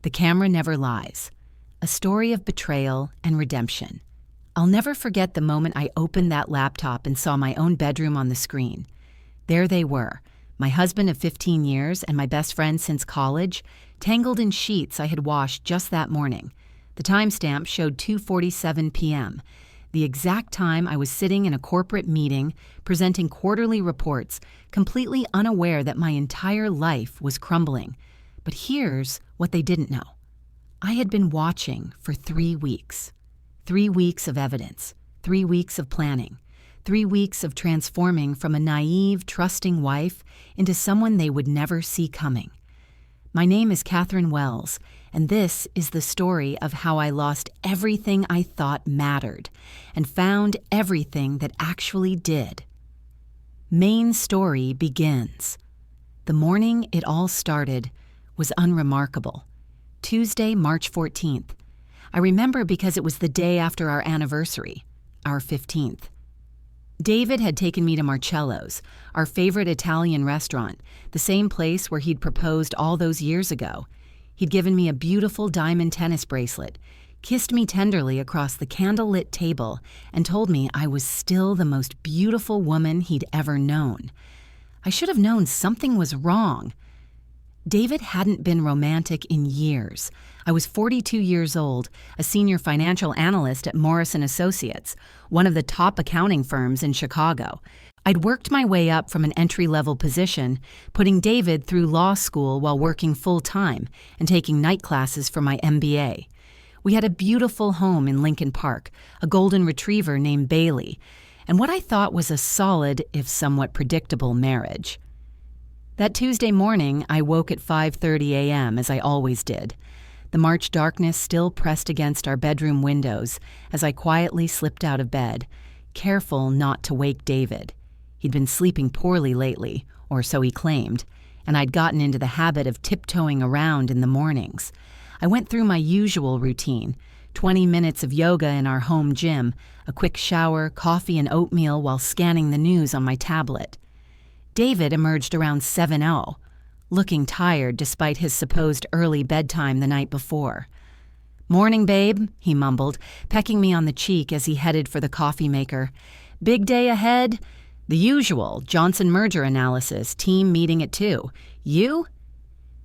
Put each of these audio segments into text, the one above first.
The Camera Never Lies, a story of betrayal and redemption. I'll never forget the moment I opened that laptop and saw my own bedroom on the screen. There they were, my husband of 15 years and my best friend since college, tangled in sheets I had washed just that morning. The timestamp showed 2:47 p.m., the exact time I was sitting in a corporate meeting presenting quarterly reports, completely unaware that my entire life was crumbling. But here's what they didn't know. I had been watching for 3 weeks. 3 weeks of evidence, 3 weeks of planning, 3 weeks of transforming from a naive, trusting wife into someone they would never see coming. My name is Catherine Wells, and this is the story of how I lost everything I thought mattered and found everything that actually did. Main story begins. The morning it all started was unremarkable. Tuesday, March 14th. I remember because it was the day after our anniversary, our 15th. David had taken me to Marcello's, our favorite Italian restaurant, the same place where he'd proposed all those years ago. He'd given me a beautiful diamond tennis bracelet, kissed me tenderly across the candlelit table, and told me I was still the most beautiful woman he'd ever known. I should have known something was wrong. David hadn't been romantic in years. I was 42 years old, a senior financial analyst at Morrison Associates, one of the top accounting firms in Chicago. I'd worked my way up from an entry-level position, putting David through law school while working full-time and taking night classes for my MBA. We had a beautiful home in Lincoln Park, a golden retriever named Bailey, and what I thought was a solid, if somewhat predictable, marriage. That Tuesday morning, I woke at 5:30 a.m., as I always did. The March darkness still pressed against our bedroom windows as I quietly slipped out of bed, careful not to wake David. He'd been sleeping poorly lately, or so he claimed, and I'd gotten into the habit of tiptoeing around in the mornings. I went through my usual routine, 20 minutes of yoga in our home gym, a quick shower, coffee and oatmeal while scanning the news on my tablet. David emerged around 7:00, looking tired despite his supposed early bedtime the night before. "Morning, babe," he mumbled, pecking me on the cheek as he headed for the coffee maker. "Big day ahead? The usual, Johnson merger analysis, team meeting at 2. You?"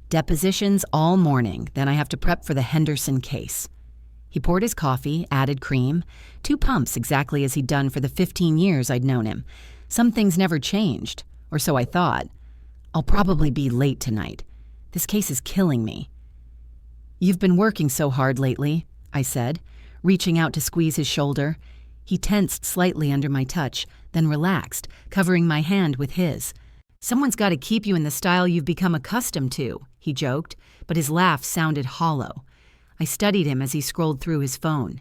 "Depositions all morning, then I have to prep for the Henderson case." He poured his coffee, added cream, 2 pumps exactly as he'd done for the 15 years I'd known him. Some things never changed. Or so I thought. "I'll probably be late tonight. This case is killing me." "You've been working so hard lately," I said, reaching out to squeeze his shoulder. He tensed slightly under my touch, then relaxed, covering my hand with his. "Someone's got to keep you in the style you've become accustomed to," he joked, but his laugh sounded hollow. I studied him as he scrolled through his phone.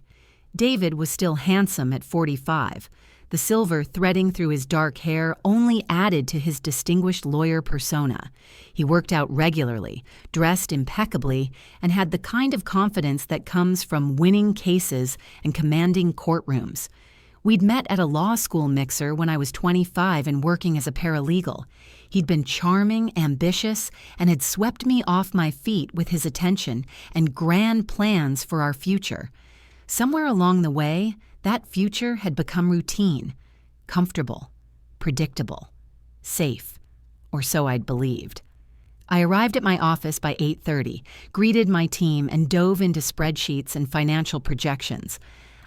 David was still handsome at 45. The silver threading through his dark hair only added to his distinguished lawyer persona. He worked out regularly, dressed impeccably, and had the kind of confidence that comes from winning cases and commanding courtrooms. We'd met at a law school mixer when I was 25 and working as a paralegal. He'd been charming, ambitious, and had swept me off my feet with his attention and grand plans for our future. Somewhere along the way, that future had become routine, comfortable, predictable, safe, or so I'd believed. I arrived at my office by 8:30, greeted my team, and dove into spreadsheets and financial projections.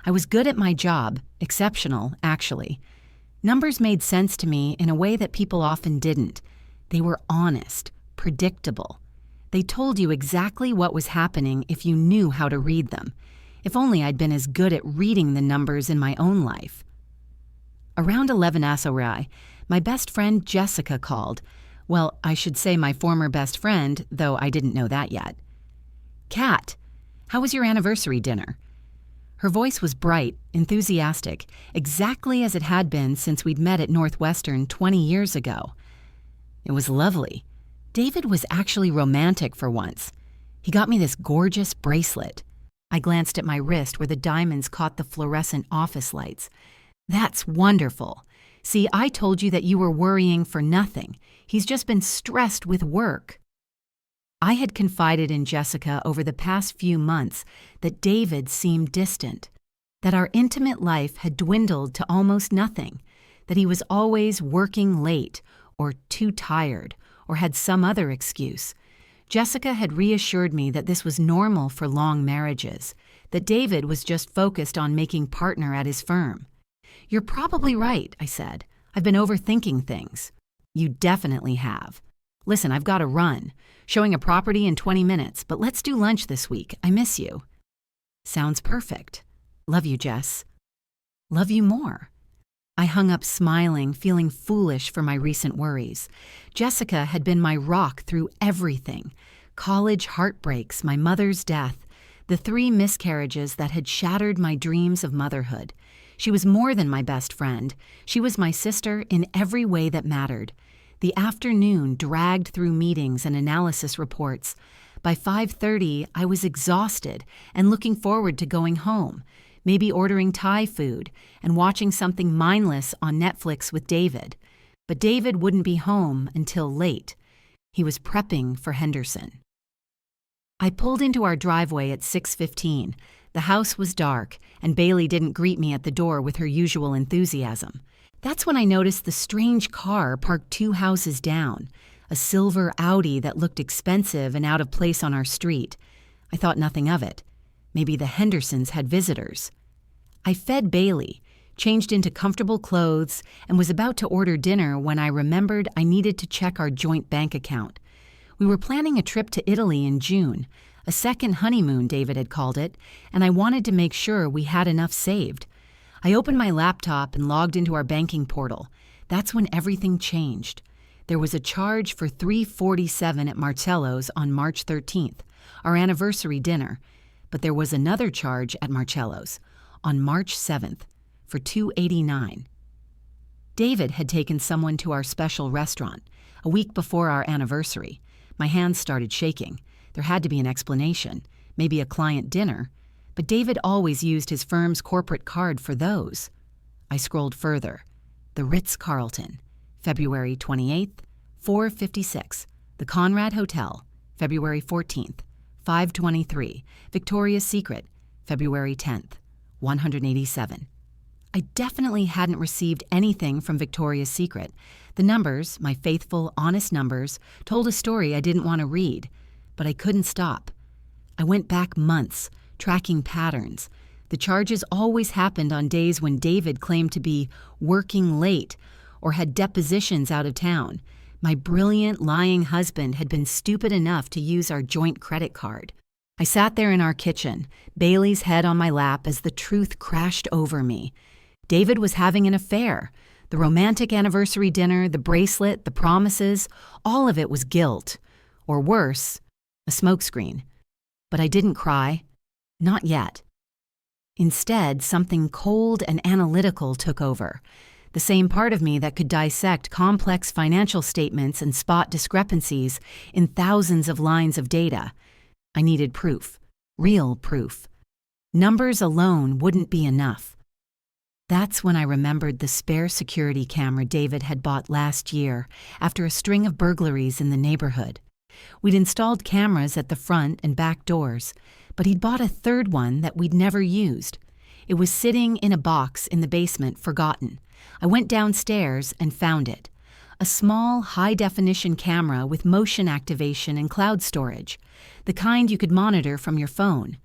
I was good at my job, exceptional, actually. Numbers made sense to me in a way that people often didn't. They were honest, predictable. They told you exactly what was happening if you knew how to read them. If only I'd been as good at reading the numbers in my own life. Around 11 Asorai, my best friend Jessica called. Well, I should say my former best friend, though I didn't know that yet. "Kat, how was your anniversary dinner?" Her voice was bright, enthusiastic, exactly as it had been since we'd met at Northwestern 20 years ago. "It was lovely. David was actually romantic for once. He got me this gorgeous bracelet." I glanced at my wrist where the diamonds caught the fluorescent office lights. "That's wonderful. See, I told you that you were worrying for nothing. He's just been stressed with work." I had confided in Jessica over the past few months that David seemed distant, that our intimate life had dwindled to almost nothing, that he was always working late or too tired or had some other excuse. Jessica had reassured me that this was normal for long marriages, that David was just focused on making partner at his firm. "You're probably right," I said. "I've been overthinking things." "You definitely have. Listen, I've got to run. Showing a property in 20 minutes, but let's do lunch this week. I miss you." "Sounds perfect. Love you, Jess." "Love you more." I hung up smiling, feeling foolish for my recent worries. Jessica had been my rock through everything: college heartbreaks, my mother's death, the 3 miscarriages that had shattered my dreams of motherhood. She was more than my best friend. She was my sister in every way that mattered. The afternoon dragged through meetings and analysis reports. By 5:30, I was exhausted and looking forward to going home, maybe ordering Thai food and watching something mindless on Netflix with David. But David wouldn't be home until late. He was prepping for Henderson. I pulled into our driveway at 6:15. The house was dark, and Bailey didn't greet me at the door with her usual enthusiasm. That's when I noticed the strange car parked 2 houses down, a silver Audi that looked expensive and out of place on our street. I thought nothing of it. Maybe the Hendersons had visitors. I fed Bailey, changed into comfortable clothes, and was about to order dinner when I remembered I needed to check our joint bank account. We were planning a trip to Italy in June, a second honeymoon, David had called it, and I wanted to make sure we had enough saved. I opened my laptop and logged into our banking portal. That's when everything changed. There was a charge for $347 at Marcello's on March 13th, our anniversary dinner, but there was another charge at Marcello's on March 7th for $289. David had taken someone to our special restaurant a week before our anniversary. My hands started shaking. There had to be an explanation, maybe a client dinner, but David always used his firm's corporate card for those. I scrolled further. The Ritz-Carlton, February 28th, 4:56. The Conrad Hotel, February 14th, 5:23. Victoria's Secret, February 10th, 187. I definitely hadn't received anything from Victoria's Secret. The numbers, my faithful, honest numbers, told a story I didn't want to read, but I couldn't stop. I went back months, tracking patterns. The charges always happened on days when David claimed to be working late or had depositions out of town. My brilliant, lying husband had been stupid enough to use our joint credit card. I sat there in our kitchen, Bailey's head on my lap as the truth crashed over me. David was having an affair. The romantic anniversary dinner, the bracelet, the promises, all of it was guilt. Or worse, a smokescreen. But I didn't cry. Not yet. Instead, something cold and analytical took over. The same part of me that could dissect complex financial statements and spot discrepancies in thousands of lines of data. I needed proof. Real proof. Numbers alone wouldn't be enough. That's when I remembered the spare security camera David had bought last year after a string of burglaries in the neighborhood. We'd installed cameras at the front and back doors, but he'd bought a third one that we'd never used. It was sitting in a box in the basement, forgotten. I went downstairs and found it. A small, high-definition camera with motion activation and cloud storage, the kind you could monitor from your phone.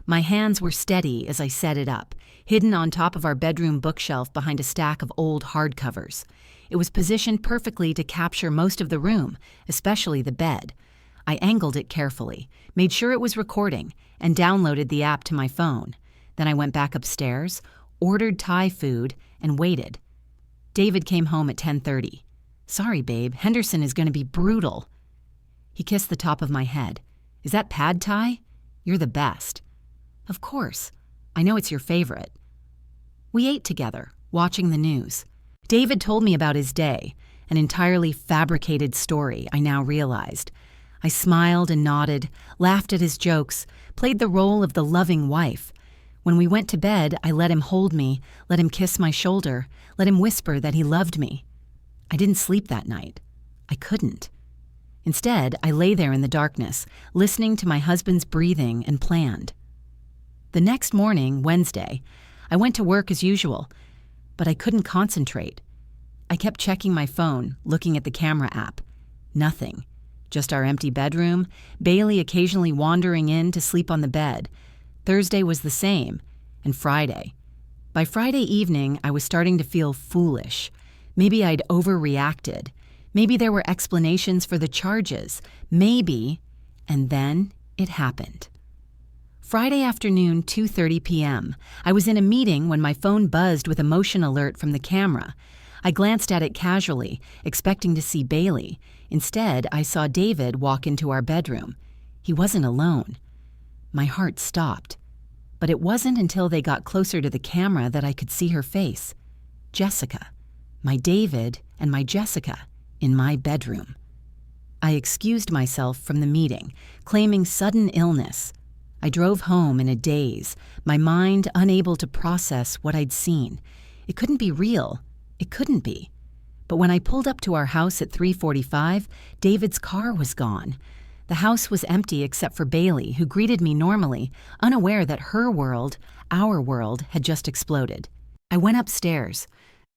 My hands were steady as I set it up, hidden on top of our bedroom bookshelf behind a stack of old hardcovers. It was positioned perfectly to capture most of the room, especially the bed. I angled it carefully, made sure it was recording, and downloaded the app to my phone. Then I went back upstairs, ordered Thai food, and waited. David came home at 10:30. "Sorry, babe, Henderson is going to be brutal." He kissed the top of my head. "Is that pad Thai? You're the best." "Of course. I know it's your favorite." We ate together, watching the news. David told me about his day, an entirely fabricated story, I now realized. I smiled and nodded, laughed at his jokes, played the role of the loving wife. When we went to bed, I let him hold me, let him kiss my shoulder, let him whisper that he loved me. I didn't sleep that night. I couldn't. Instead, I lay there in the darkness, listening to my husband's breathing and planned. The next morning, Wednesday, I went to work as usual, but I couldn't concentrate. I kept checking my phone, looking at the camera app. Nothing. Just our empty bedroom, Bailey occasionally wandering in to sleep on the bed. Thursday was the same, and Friday. By Friday evening, I was starting to feel foolish. Maybe I'd overreacted. Maybe there were explanations for the charges. Maybe. And then it happened. Friday afternoon, 2:30 p.m. I was in a meeting when my phone buzzed with a motion alert from the camera. I glanced at it casually, expecting to see Bailey. Instead, I saw David walk into our bedroom. He wasn't alone. My heart stopped. But it wasn't until they got closer to the camera that I could see her face. Jessica. My David and my Jessica in my bedroom. I excused myself from the meeting, claiming sudden illness. I drove home in a daze, my mind unable to process what I'd seen. It couldn't be real. It couldn't be. But when I pulled up to our house at 3:45, David's car was gone. The house was empty except for Bailey, who greeted me normally, unaware that her world, our world, had just exploded. I went upstairs.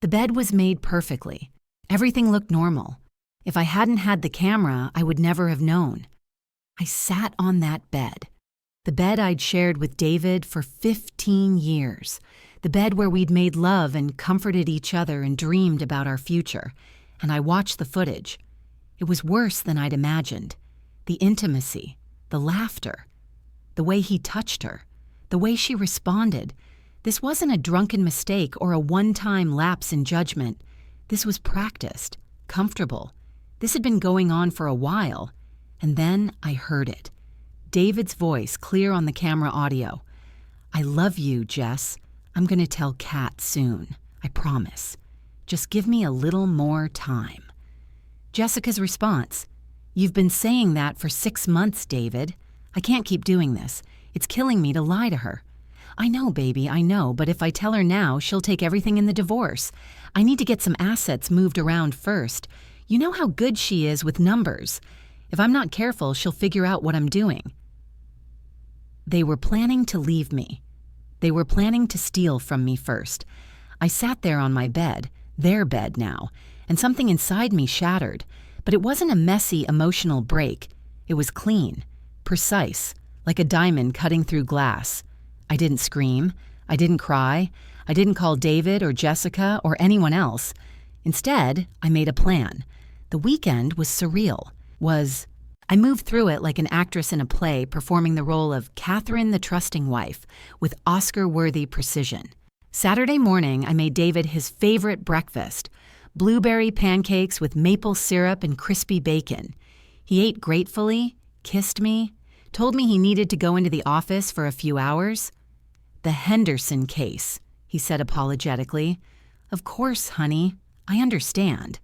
The bed was made perfectly. Everything looked normal. If I hadn't had the camera, I would never have known. I sat on that bed. The bed I'd shared with David for 15 years. The bed where we'd made love and comforted each other and dreamed about our future. And I watched the footage. It was worse than I'd imagined. The intimacy, the laughter, the way he touched her, the way she responded. This wasn't a drunken mistake or a one-time lapse in judgment. This was practiced, comfortable. This had been going on for a while. And then I heard it. David's voice clear on the camera audio. "I love you, Jess. I'm going to tell Kat soon. I promise. Just give me a little more time." Jessica's response. "You've been saying that for 6 months, David. I can't keep doing this. It's killing me to lie to her." "I know, baby, I know, but if I tell her now, she'll take everything in the divorce. I need to get some assets moved around first. You know how good she is with numbers. If I'm not careful, she'll figure out what I'm doing." They were planning to leave me. They were planning to steal from me first. I sat there on my bed, their bed now, and something inside me shattered. But it wasn't a messy, emotional break. It was clean, precise, like a diamond cutting through glass. I didn't scream. I didn't cry. I didn't call David or Jessica or anyone else. Instead, I made a plan. The weekend was surreal. I moved through it like an actress in a play performing the role of Catherine the Trusting Wife with Oscar-worthy precision. Saturday morning, I made David his favorite breakfast, blueberry pancakes with maple syrup and crispy bacon. He ate gratefully, kissed me, told me he needed to go into the office for a few hours. "The Henderson case," he said apologetically. "Of course, honey. I understand."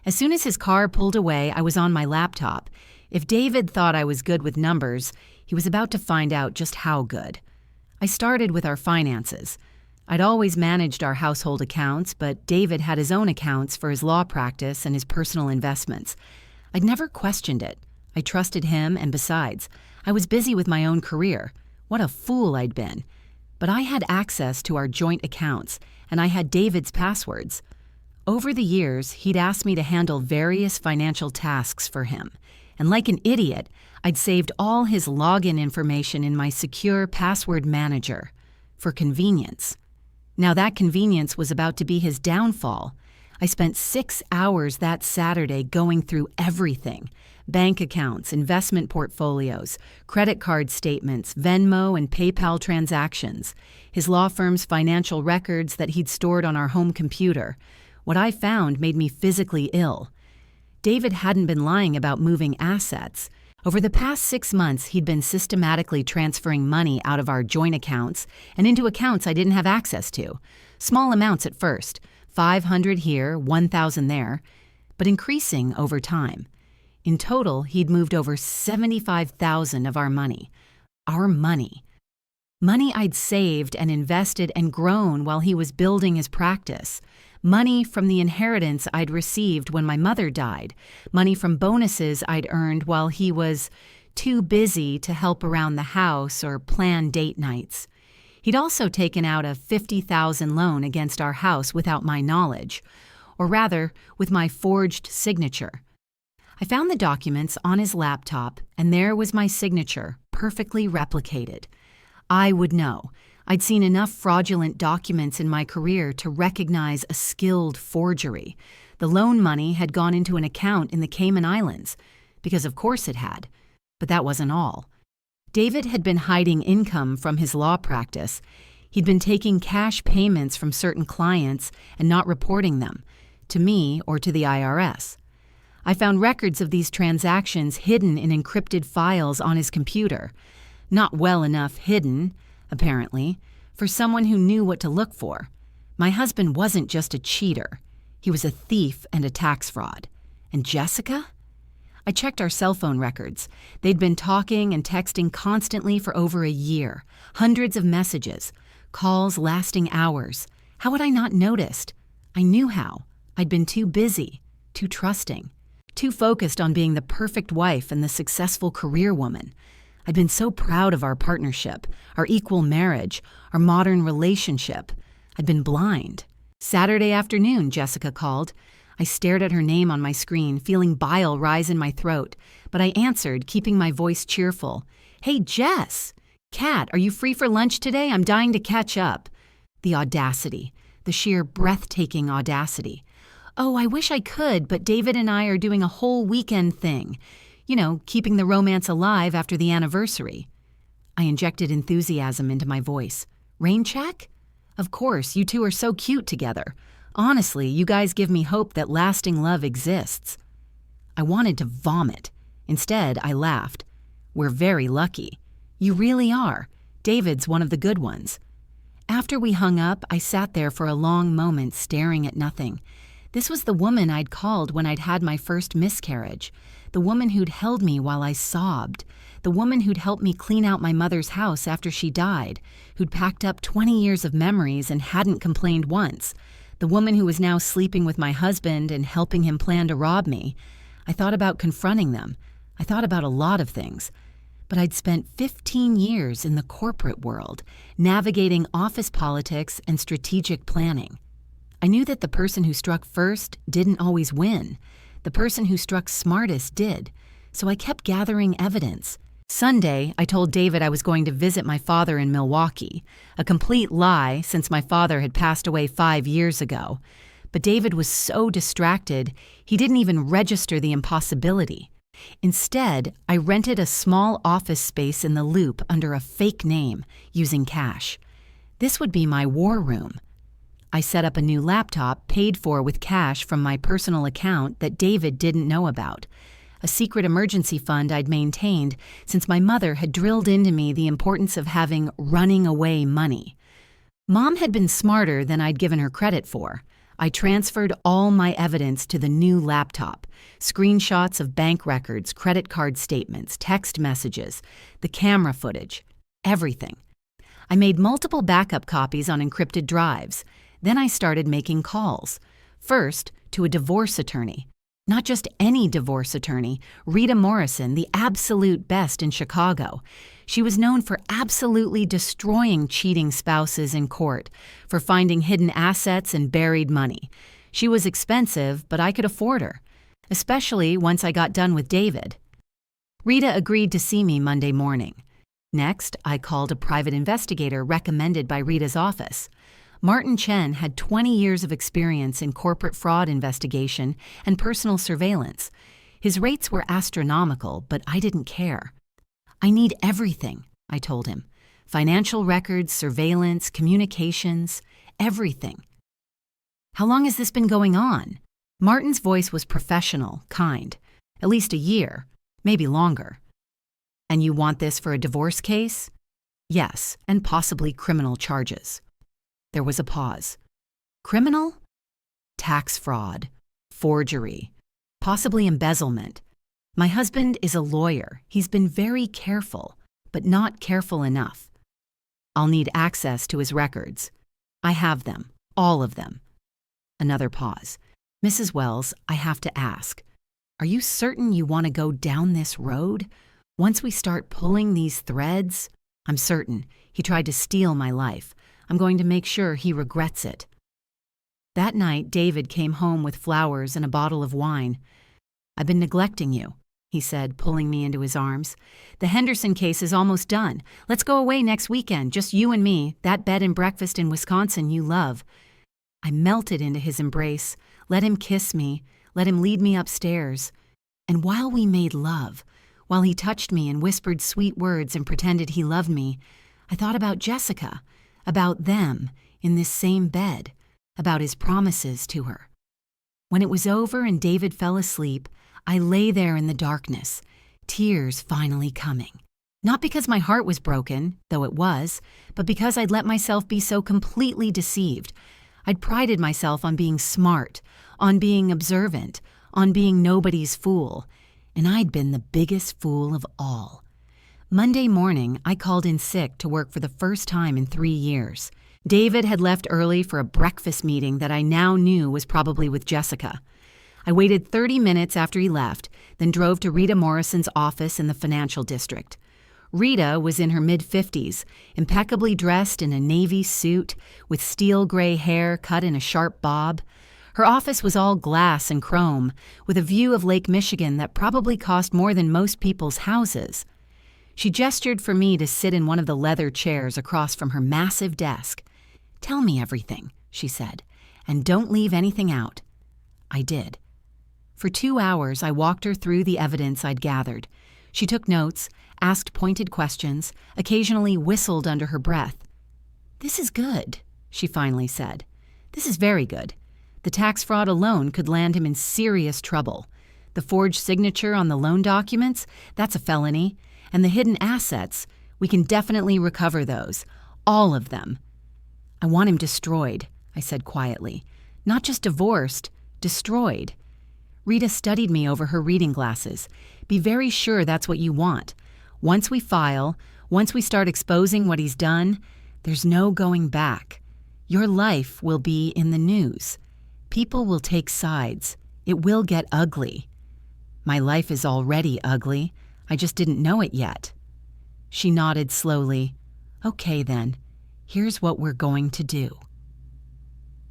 As soon as his car pulled away, I was on my laptop. If David thought I was good with numbers, he was about to find out just how good. I started with our finances. I'd always managed our household accounts, but David had his own accounts for his law practice and his personal investments. I'd never questioned it. I trusted him, and besides, I was busy with my own career. What a fool I'd been. But I had access to our joint accounts, and I had David's passwords. Over the years, he'd asked me to handle various financial tasks for him. And like an idiot, I'd saved all his login information in my secure password manager for convenience. Now that convenience was about to be his downfall. I spent 6 hours that Saturday going through everything: bank accounts, investment portfolios, credit card statements, Venmo and PayPal transactions, his law firm's financial records that he'd stored on our home computer. What I found made me physically ill. David hadn't been lying about moving assets. Over the past 6 months, he'd been systematically transferring money out of our joint accounts and into accounts I didn't have access to. Small amounts at first, $500 here, $1,000 there, but increasing over time. In total, he'd moved over $75,000 of our money. Our money. Money I'd saved and invested and grown while he was building his practice. Money from the inheritance I'd received when my mother died. Money from bonuses I'd earned while he was too busy to help around the house or plan date nights. He'd also taken out a $50,000 loan against our house without my knowledge, or rather, with my forged signature. I found the documents on his laptop, and there was my signature, perfectly replicated. I would know. I'd seen enough fraudulent documents in my career to recognize a skilled forgery. The loan money had gone into an account in the Cayman Islands, because of course it had. But that wasn't all. David had been hiding income from his law practice. He'd been taking cash payments from certain clients and not reporting them, to me or to the IRS. I found records of these transactions hidden in encrypted files on his computer. Not well enough hidden, apparently, for someone who knew what to look for. My husband wasn't just a cheater. He was a thief and a tax fraud. And Jessica? I checked our cell phone records. They'd been talking and texting constantly for over a year. Hundreds of messages. Calls lasting hours. How had I not noticed? I knew how. I'd been too busy, too trusting, too focused on being the perfect wife and the successful career woman. I'd been so proud of our partnership, our equal marriage, our modern relationship. I'd been blind. Saturday afternoon, Jessica called. I stared at her name on my screen, feeling bile rise in my throat, but I answered, keeping my voice cheerful. "Hey, Jess! Kat, are you free for lunch today? I'm dying to catch up." The audacity, the sheer breathtaking audacity. "Oh, I wish I could, but David and I are doing a whole weekend thing. You know, keeping the romance alive after the anniversary." I injected enthusiasm into my voice. "Rain check? Of course, you two are so cute together. Honestly, you guys give me hope that lasting love exists." I wanted to vomit. Instead, I laughed. "We're very lucky. You really are. David's one of the good ones." After we hung up, I sat there for a long moment staring at nothing. This was the woman I'd called when I'd had my first miscarriage. The woman who'd held me while I sobbed. The woman who'd helped me clean out my mother's house after she died. Who'd packed up 20 years of memories and hadn't complained once. The woman who was now sleeping with my husband and helping him plan to rob me. I thought about confronting them. I thought about a lot of things. But I'd spent 15 years in the corporate world, navigating office politics and strategic planning. I knew that the person who struck first didn't always win. The person who struck smartest did. So I kept gathering evidence. Sunday, I told David I was going to visit my father in Milwaukee. A complete lie, since my father had passed away 5 years ago. But David was so distracted, he didn't even register the impossibility. Instead, I rented a small office space in the Loop under a fake name, using cash. This would be my war room. I set up a new laptop paid for with cash from my personal account that David didn't know about. A secret emergency fund I'd maintained since my mother had drilled into me the importance of having running away money. Mom had been smarter than I'd given her credit for. I transferred all my evidence to the new laptop. Screenshots of bank records, credit card statements, text messages, the camera footage, everything. I made multiple backup copies on encrypted drives. Then I started making calls. First, to a divorce attorney. Not just any divorce attorney, Rita Morrison, the absolute best in Chicago. She was known for absolutely destroying cheating spouses in court, for finding hidden assets and buried money. She was expensive, but I could afford her, especially once I got done with David. Rita agreed to see me Monday morning. Next, I called a private investigator recommended by Rita's office. Martin Chen had 20 years of experience in corporate fraud investigation and personal surveillance. His rates were astronomical, but I didn't care. "I need everything," I told him. "Financial records, surveillance, communications, everything." "How long has this been going on?" Martin's voice was professional, kind. "At least a year, maybe longer." "And you want this for a divorce case?" "Yes, and possibly criminal charges." There was a pause. "Criminal?" "Tax fraud, forgery, possibly embezzlement. My husband is a lawyer. He's been very careful, but not careful enough. I'll need access to his records. I have them, all of them." Another pause. Mrs. Wells, I have to ask, are you certain you want to go down this road? Once we start pulling these threads? I'm certain. He tried to steal my life. I'm going to make sure he regrets it. That night, David came home with flowers and a bottle of wine. I've been neglecting you, he said, pulling me into his arms. The Henderson case is almost done. Let's go away next weekend, just you and me, that bed and breakfast in Wisconsin you love. I melted into his embrace, let him kiss me, let him lead me upstairs. And while we made love, while he touched me and whispered sweet words and pretended he loved me, I thought about Jessica, about them in this same bed, about his promises to her. When it was over and David fell asleep, I lay there in the darkness, tears finally coming. Not because my heart was broken, though it was, but because I'd let myself be so completely deceived. I'd prided myself on being smart, on being observant, on being nobody's fool, and I'd been the biggest fool of all. Monday morning, I called in sick to work for the first time in 3 years. David had left early for a breakfast meeting that I now knew was probably with Jessica. I waited 30 minutes after he left, then drove to Rita Morrison's office in the financial district. Rita was in her mid-50s, impeccably dressed in a navy suit, with steel gray hair cut in a sharp bob. Her office was all glass and chrome, with a view of Lake Michigan that probably cost more than most people's houses. She gestured for me to sit in one of the leather chairs across from her massive desk. "Tell me everything," she said, "and don't leave anything out." I did. For 2 hours, I walked her through the evidence I'd gathered. She took notes, asked pointed questions, occasionally whistled under her breath. "This is good," she finally said. "This is very good. The tax fraud alone could land him in serious trouble. The forged signature on the loan documents, that's a felony. And the hidden assets, we can definitely recover those. All of them." "I want him destroyed," I said quietly. "Not just divorced, destroyed." Rita studied me over her reading glasses. "Be very sure that's what you want. Once we file, once we start exposing what he's done, there's no going back. Your life will be in the news. People will take sides. It will get ugly." "My life is already ugly. I just didn't know it yet." She nodded slowly. "Okay then, here's what we're going to do."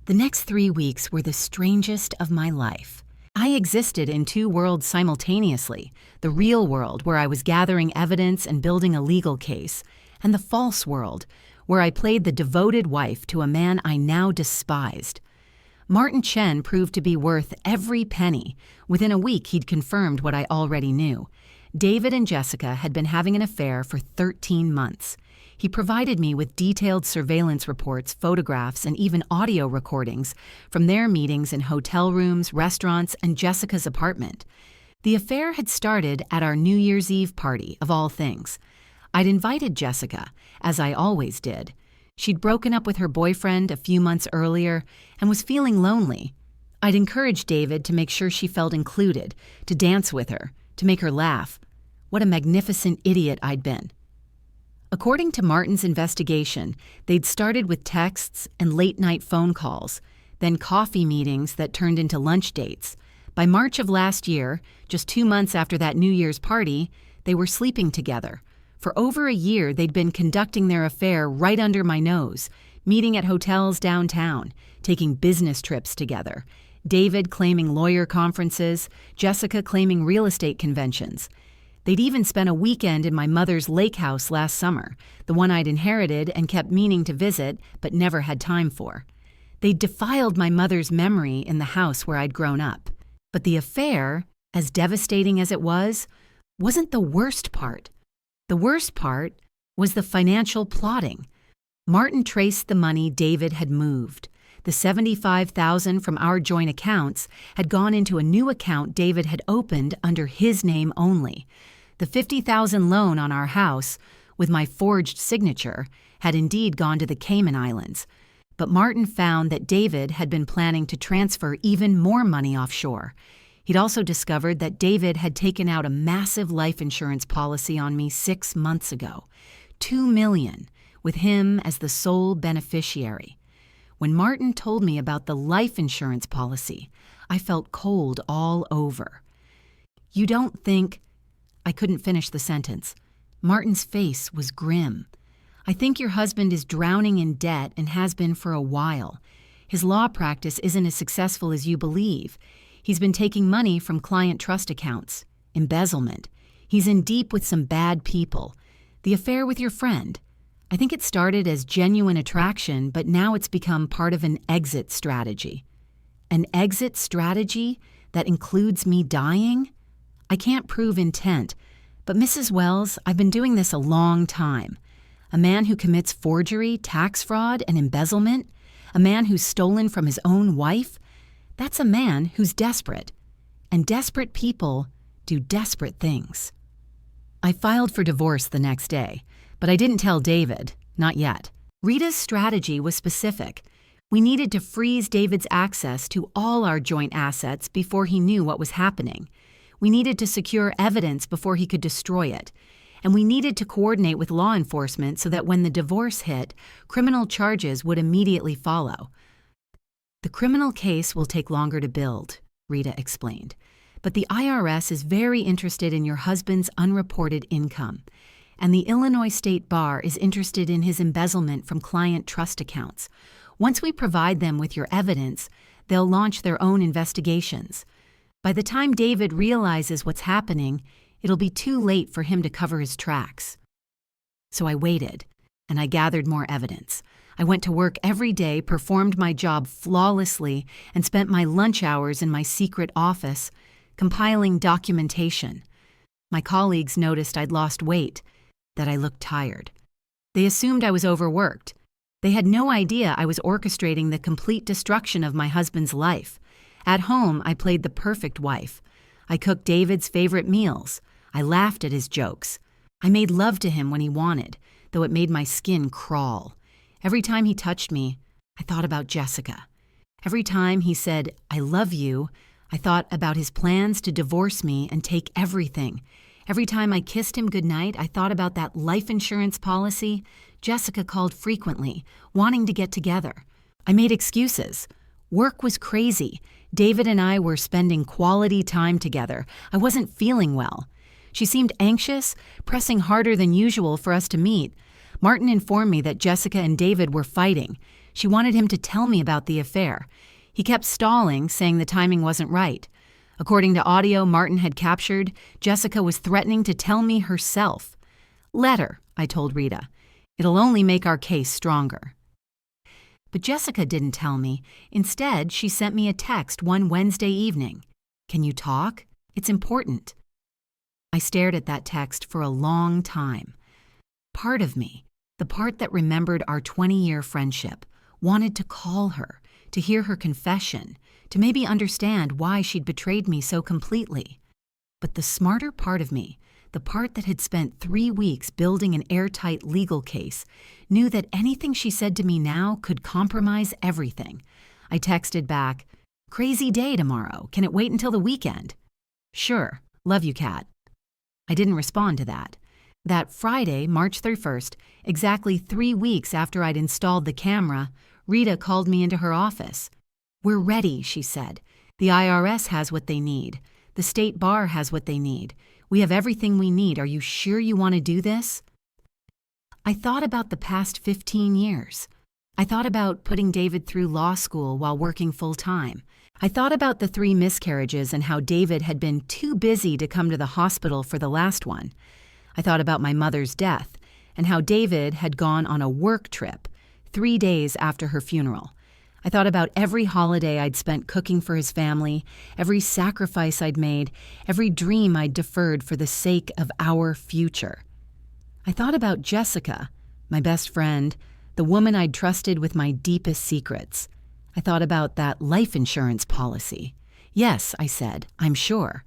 The next 3 weeks were the strangest of my life. I existed in 2 worlds simultaneously, the real world where I was gathering evidence and building a legal case, and the false world where I played the devoted wife to a man I now despised. Martin Chen proved to be worth every penny. Within a week, he'd confirmed what I already knew. David and Jessica had been having an affair for 13 months. He provided me with detailed surveillance reports, photographs, and even audio recordings from their meetings in hotel rooms, restaurants, and Jessica's apartment. The affair had started at our New Year's Eve party, of all things. I'd invited Jessica, as I always did. She'd broken up with her boyfriend a few months earlier and was feeling lonely. I'd encouraged David to make sure she felt included, to dance with her, to make her laugh. What a magnificent idiot I'd been. According to Martin's investigation, they'd started with texts and late-night phone calls, then coffee meetings that turned into lunch dates. By March of last year, just 2 months after that New Year's party, they were sleeping together. For over a year, they'd been conducting their affair right under my nose, meeting at hotels downtown, taking business trips together. David claiming lawyer conferences, Jessica claiming real estate conventions. They'd even spent a weekend in my mother's lake house last summer, the one I'd inherited and kept meaning to visit but never had time for. They'd defiled my mother's memory in the house where I'd grown up. But the affair, as devastating as it was, wasn't the worst part. The worst part was the financial plotting. Martin traced the money David had moved. The $75,000 from our joint accounts had gone into a new account David had opened under his name only. The $50,000 loan on our house, with my forged signature, had indeed gone to the Cayman Islands. But Martin found that David had been planning to transfer even more money offshore. He'd also discovered that David had taken out a massive life insurance policy on me 6 months ago. $2 million, with him as the sole beneficiary. When Martin told me about the life insurance policy, I felt cold all over. You don't think... I couldn't finish the sentence. Martin's face was grim. I think your husband is drowning in debt and has been for a while. His law practice isn't as successful as you believe. He's been taking money from client trust accounts. Embezzlement. He's in deep with some bad people. The affair with your friend. I think it started as genuine attraction, but now it's become part of an exit strategy. An exit strategy that includes me dying? I can't prove intent, but Mrs. Wells, I've been doing this a long time. A man who commits forgery, tax fraud, and embezzlement? A man who's stolen from his own wife? That's a man who's desperate. And desperate people do desperate things. I filed for divorce the next day, but I didn't tell David, not yet. Rita's strategy was specific. We needed to freeze David's access to all our joint assets before he knew what was happening. We needed to secure evidence before he could destroy it. And we needed to coordinate with law enforcement so that when the divorce hit, criminal charges would immediately follow. The criminal case will take longer to build, Rita explained. But the IRS is very interested in your husband's unreported income. And the Illinois State Bar is interested in his embezzlement from client trust accounts. Once we provide them with your evidence, they'll launch their own investigations. By the time David realizes what's happening, it'll be too late for him to cover his tracks. So I waited, and I gathered more evidence. I went to work every day, performed my job flawlessly, and spent my lunch hours in my secret office, compiling documentation. My colleagues noticed I'd lost weight, that I looked tired. They assumed I was overworked. They had no idea I was orchestrating the complete destruction of my husband's life. At home, I played the perfect wife. I cooked David's favorite meals. I laughed at his jokes. I made love to him when he wanted, though it made my skin crawl. Every time he touched me, I thought about Jessica. Every time he said, "I love you," I thought about his plans to divorce me and take everything. Every time I kissed him goodnight, I thought about that life insurance policy. Jessica called frequently, wanting to get together. I made excuses. Work was crazy. David and I were spending quality time together. I wasn't feeling well. She seemed anxious, pressing harder than usual for us to meet. Martin informed me that Jessica and David were fighting. She wanted him to tell me about the affair. He kept stalling, saying the timing wasn't right. According to audio Martin had captured, Jessica was threatening to tell me herself. "Let her," I told Rita. "It'll only make our case stronger." But Jessica didn't tell me. Instead, she sent me a text one Wednesday evening. "Can you talk? It's important." I stared at that text for a long time. Part of me, the part that remembered our 20-year friendship, wanted to call her, to hear her confession, to maybe understand why she'd betrayed me so completely. But the smarter part of me, the part that had spent 3 weeks building an airtight legal case, knew that anything she said to me now could compromise everything. I texted back, "Crazy day tomorrow. Can it wait until the weekend?" "Sure. Love you, Kat." I didn't respond to that. That Friday, March 31st, exactly 3 weeks after I'd installed the camera, Rita called me into her office. "We're ready," she said. "The IRS has what they need. The State Bar has what they need. We have everything we need. Are you sure you want to do this?" I thought about the past 15 years. I thought about putting David through law school while working full-time. I thought about the 3 miscarriages and how David had been too busy to come to the hospital for the last one. I thought about my mother's death and how David had gone on a work trip 3 days after her funeral. I thought about every holiday I'd spent cooking for his family, every sacrifice I'd made, every dream I'd deferred for the sake of our future. I thought about Jessica, my best friend, the woman I'd trusted with my deepest secrets. I thought about that life insurance policy. "Yes," I said, "I'm sure."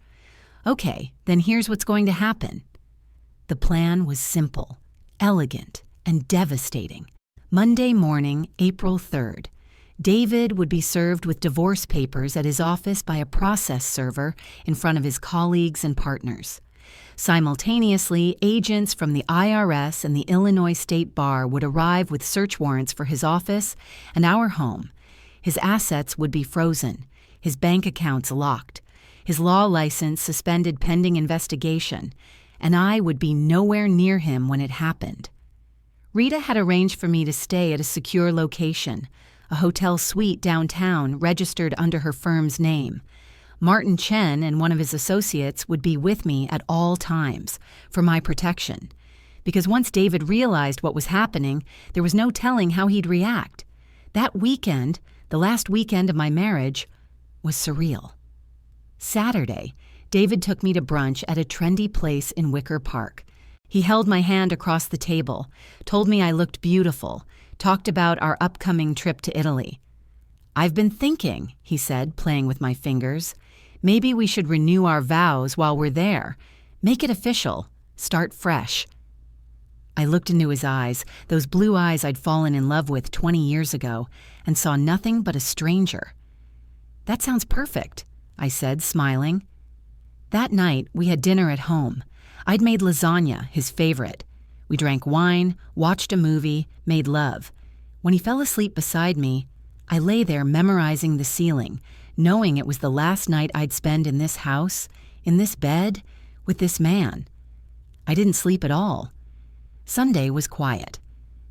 "Okay, then here's what's going to happen." The plan was simple, elegant, and devastating. Monday morning, April 3rd. David would be served with divorce papers at his office by a process server in front of his colleagues and partners. Simultaneously, agents from the IRS and the Illinois State Bar would arrive with search warrants for his office and our home. His assets would be frozen, his bank accounts locked, his law license suspended pending investigation, and I would be nowhere near him when it happened. Rita had arranged for me to stay at a secure location, a hotel suite downtown registered under her firm's name. Martin Chen and one of his associates would be with me at all times for my protection, because once David realized what was happening, there was no telling how he'd react. That weekend, the last weekend of my marriage, was surreal. Saturday, David took me to brunch at a trendy place in Wicker Park. He held my hand across the table, told me I looked beautiful, talked about our upcoming trip to Italy. "I've been thinking," he said, playing with my fingers. "Maybe we should renew our vows while we're there. Make it official. Start fresh." I looked into his eyes, those blue eyes I'd fallen in love with 20 years ago, and saw nothing but a stranger. "That sounds perfect," I said, smiling. That night, we had dinner at home. I'd made lasagna, his favorite. We drank wine, watched a movie, made love. When he fell asleep beside me, I lay there memorizing the ceiling, knowing it was the last night I'd spend in this house, in this bed, with this man. I didn't sleep at all. Sunday was quiet.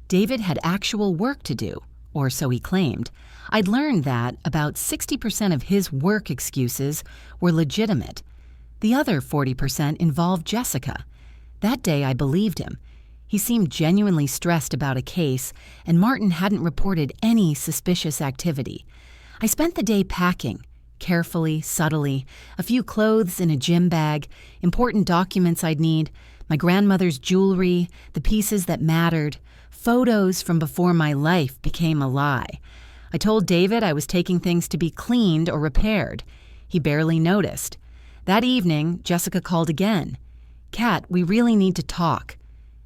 David had actual work to do, or so he claimed. I'd learned that about 60% of his work excuses were legitimate. The other 40% involved Jessica. That day I believed him. He seemed genuinely stressed about a case, and Martin hadn't reported any suspicious activity. I spent the day packing, carefully, subtly, a few clothes in a gym bag, important documents I'd need, my grandmother's jewelry, the pieces that mattered, photos from before my life became a lie. I told David I was taking things to be cleaned or repaired. He barely noticed. That evening, Jessica called again. "Kat, we really need to talk."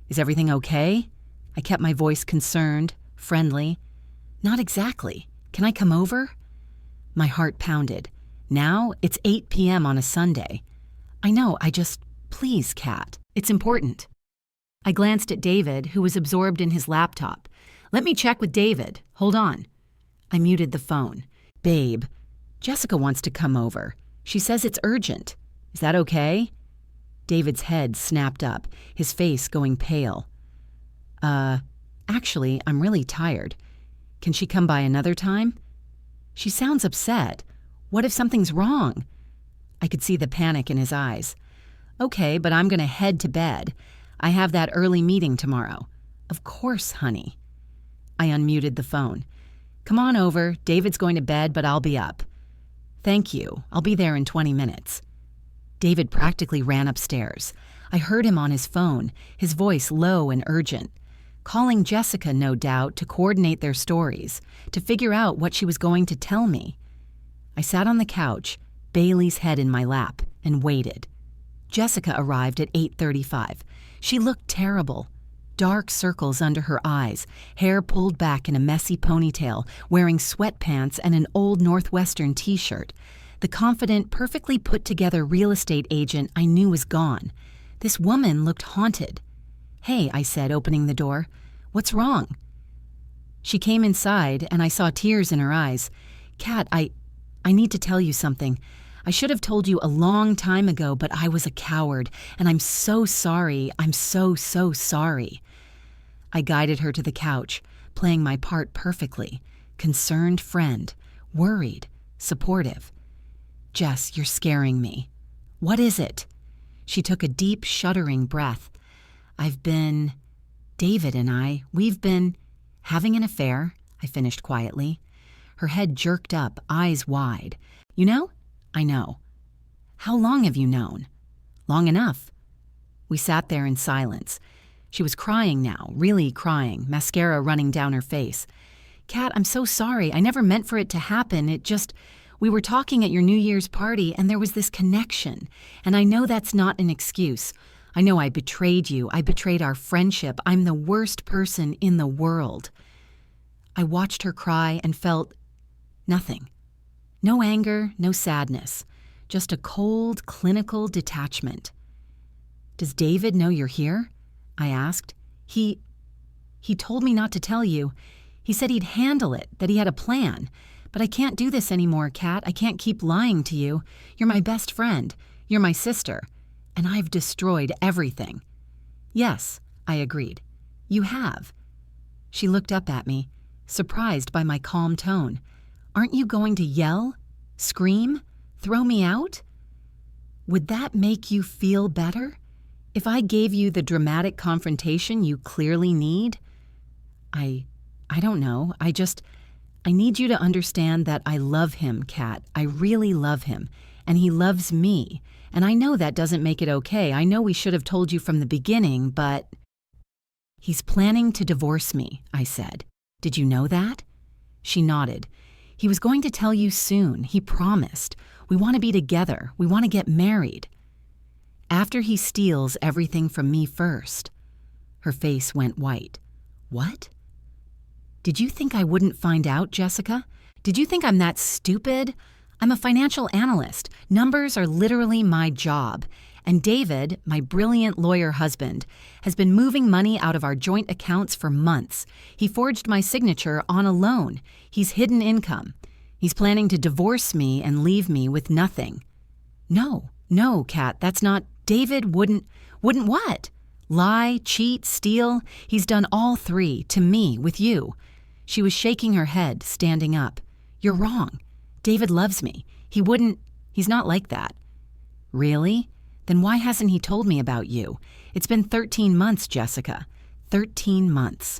"Is everything okay?" I kept my voice concerned, friendly. "Not exactly. Can I come over?" My heart pounded. Now it's 8 p.m. on a Sunday. "I know, please, Kat. It's important." I glanced at David, who was absorbed in his laptop. "Let me check with David. Hold on." I muted the phone. "Babe, Jessica wants to come over. She says it's urgent. Is that okay?" David's head snapped up, his face going pale. Actually, I'm really tired. Can she come by another time?" "She sounds upset. What if something's wrong?" I could see the panic in his eyes. "Okay, but I'm going to head to bed. I have that early meeting tomorrow." "Of course, honey." I unmuted the phone. "Come on over. David's going to bed, but I'll be up." "Thank you. I'll be there in 20 minutes. David practically ran upstairs. I heard him on his phone, his voice low and urgent. Calling Jessica, no doubt, to coordinate their stories, to figure out what she was going to tell me. I sat on the couch, Bailey's head in my lap, and waited. Jessica arrived at 8:35. She looked terrible. Dark circles under her eyes, hair pulled back in a messy ponytail, wearing sweatpants and an old Northwestern t-shirt. The confident, perfectly put-together real estate agent I knew was gone. This woman looked haunted. "Hey," I said, opening the door. "What's wrong?" She came inside, and I saw tears in her eyes. "Kat, I need to tell you something. I should have told you a long time ago, but I was a coward, and I'm so sorry. I'm so sorry." I guided her to the couch, playing my part perfectly. Concerned friend, worried, supportive. "Jess, you're scaring me." "What is it?" She took a deep, shuddering breath. David and we've been having an affair," I finished quietly. Her head jerked up, eyes wide. "You know?" "I know." "How long have you known?" "Long enough." We sat there in silence. She was crying now, really crying, mascara running down her face. "Kat, I'm so sorry. I never meant for it to happen. We were talking at your New Year's party, and there was this connection. And I know that's not an excuse. I know I betrayed you. I betrayed our friendship. I'm the worst person in the world." I watched her cry and felt nothing. No anger, no sadness. Just a cold, clinical detachment. Does David know you're here? I asked. He told me not to tell you. He said he'd handle it, that he had a plan. But I can't do this anymore, Kat. I can't keep lying to you. You're my best friend. You're my sister. And I've destroyed everything. Yes, I agreed. You have. She looked up at me, surprised by my calm tone. Aren't you going to yell? Scream? Throw me out? Would that make you feel better? If I gave you the dramatic confrontation you clearly need? I don't know. I need you to understand that I love him, Kat. I really love him. And he loves me. And I know that doesn't make it okay. I know we should have told you from the beginning, but... He's planning to divorce me, I said. Did you know that? She nodded. He was going to tell you soon. He promised. We want to be together. We want to get married. After he steals everything from me first. Her face went white. What? Did you think I wouldn't find out, Jessica? Did you think I'm that stupid? I'm a financial analyst. Numbers are literally my job. And David, my brilliant lawyer husband, has been moving money out of our joint accounts for months. He forged my signature on a loan. He's hidden income. He's planning to divorce me and leave me with nothing. No, Kat, that's not... David wouldn't what? Lie, cheat, steal? He's done all three, to me, with you. She was shaking her head, standing up. You're wrong. David loves me. He's not like that. Really? Then why hasn't he told me about you? It's been 13 months, Jessica. 13 months.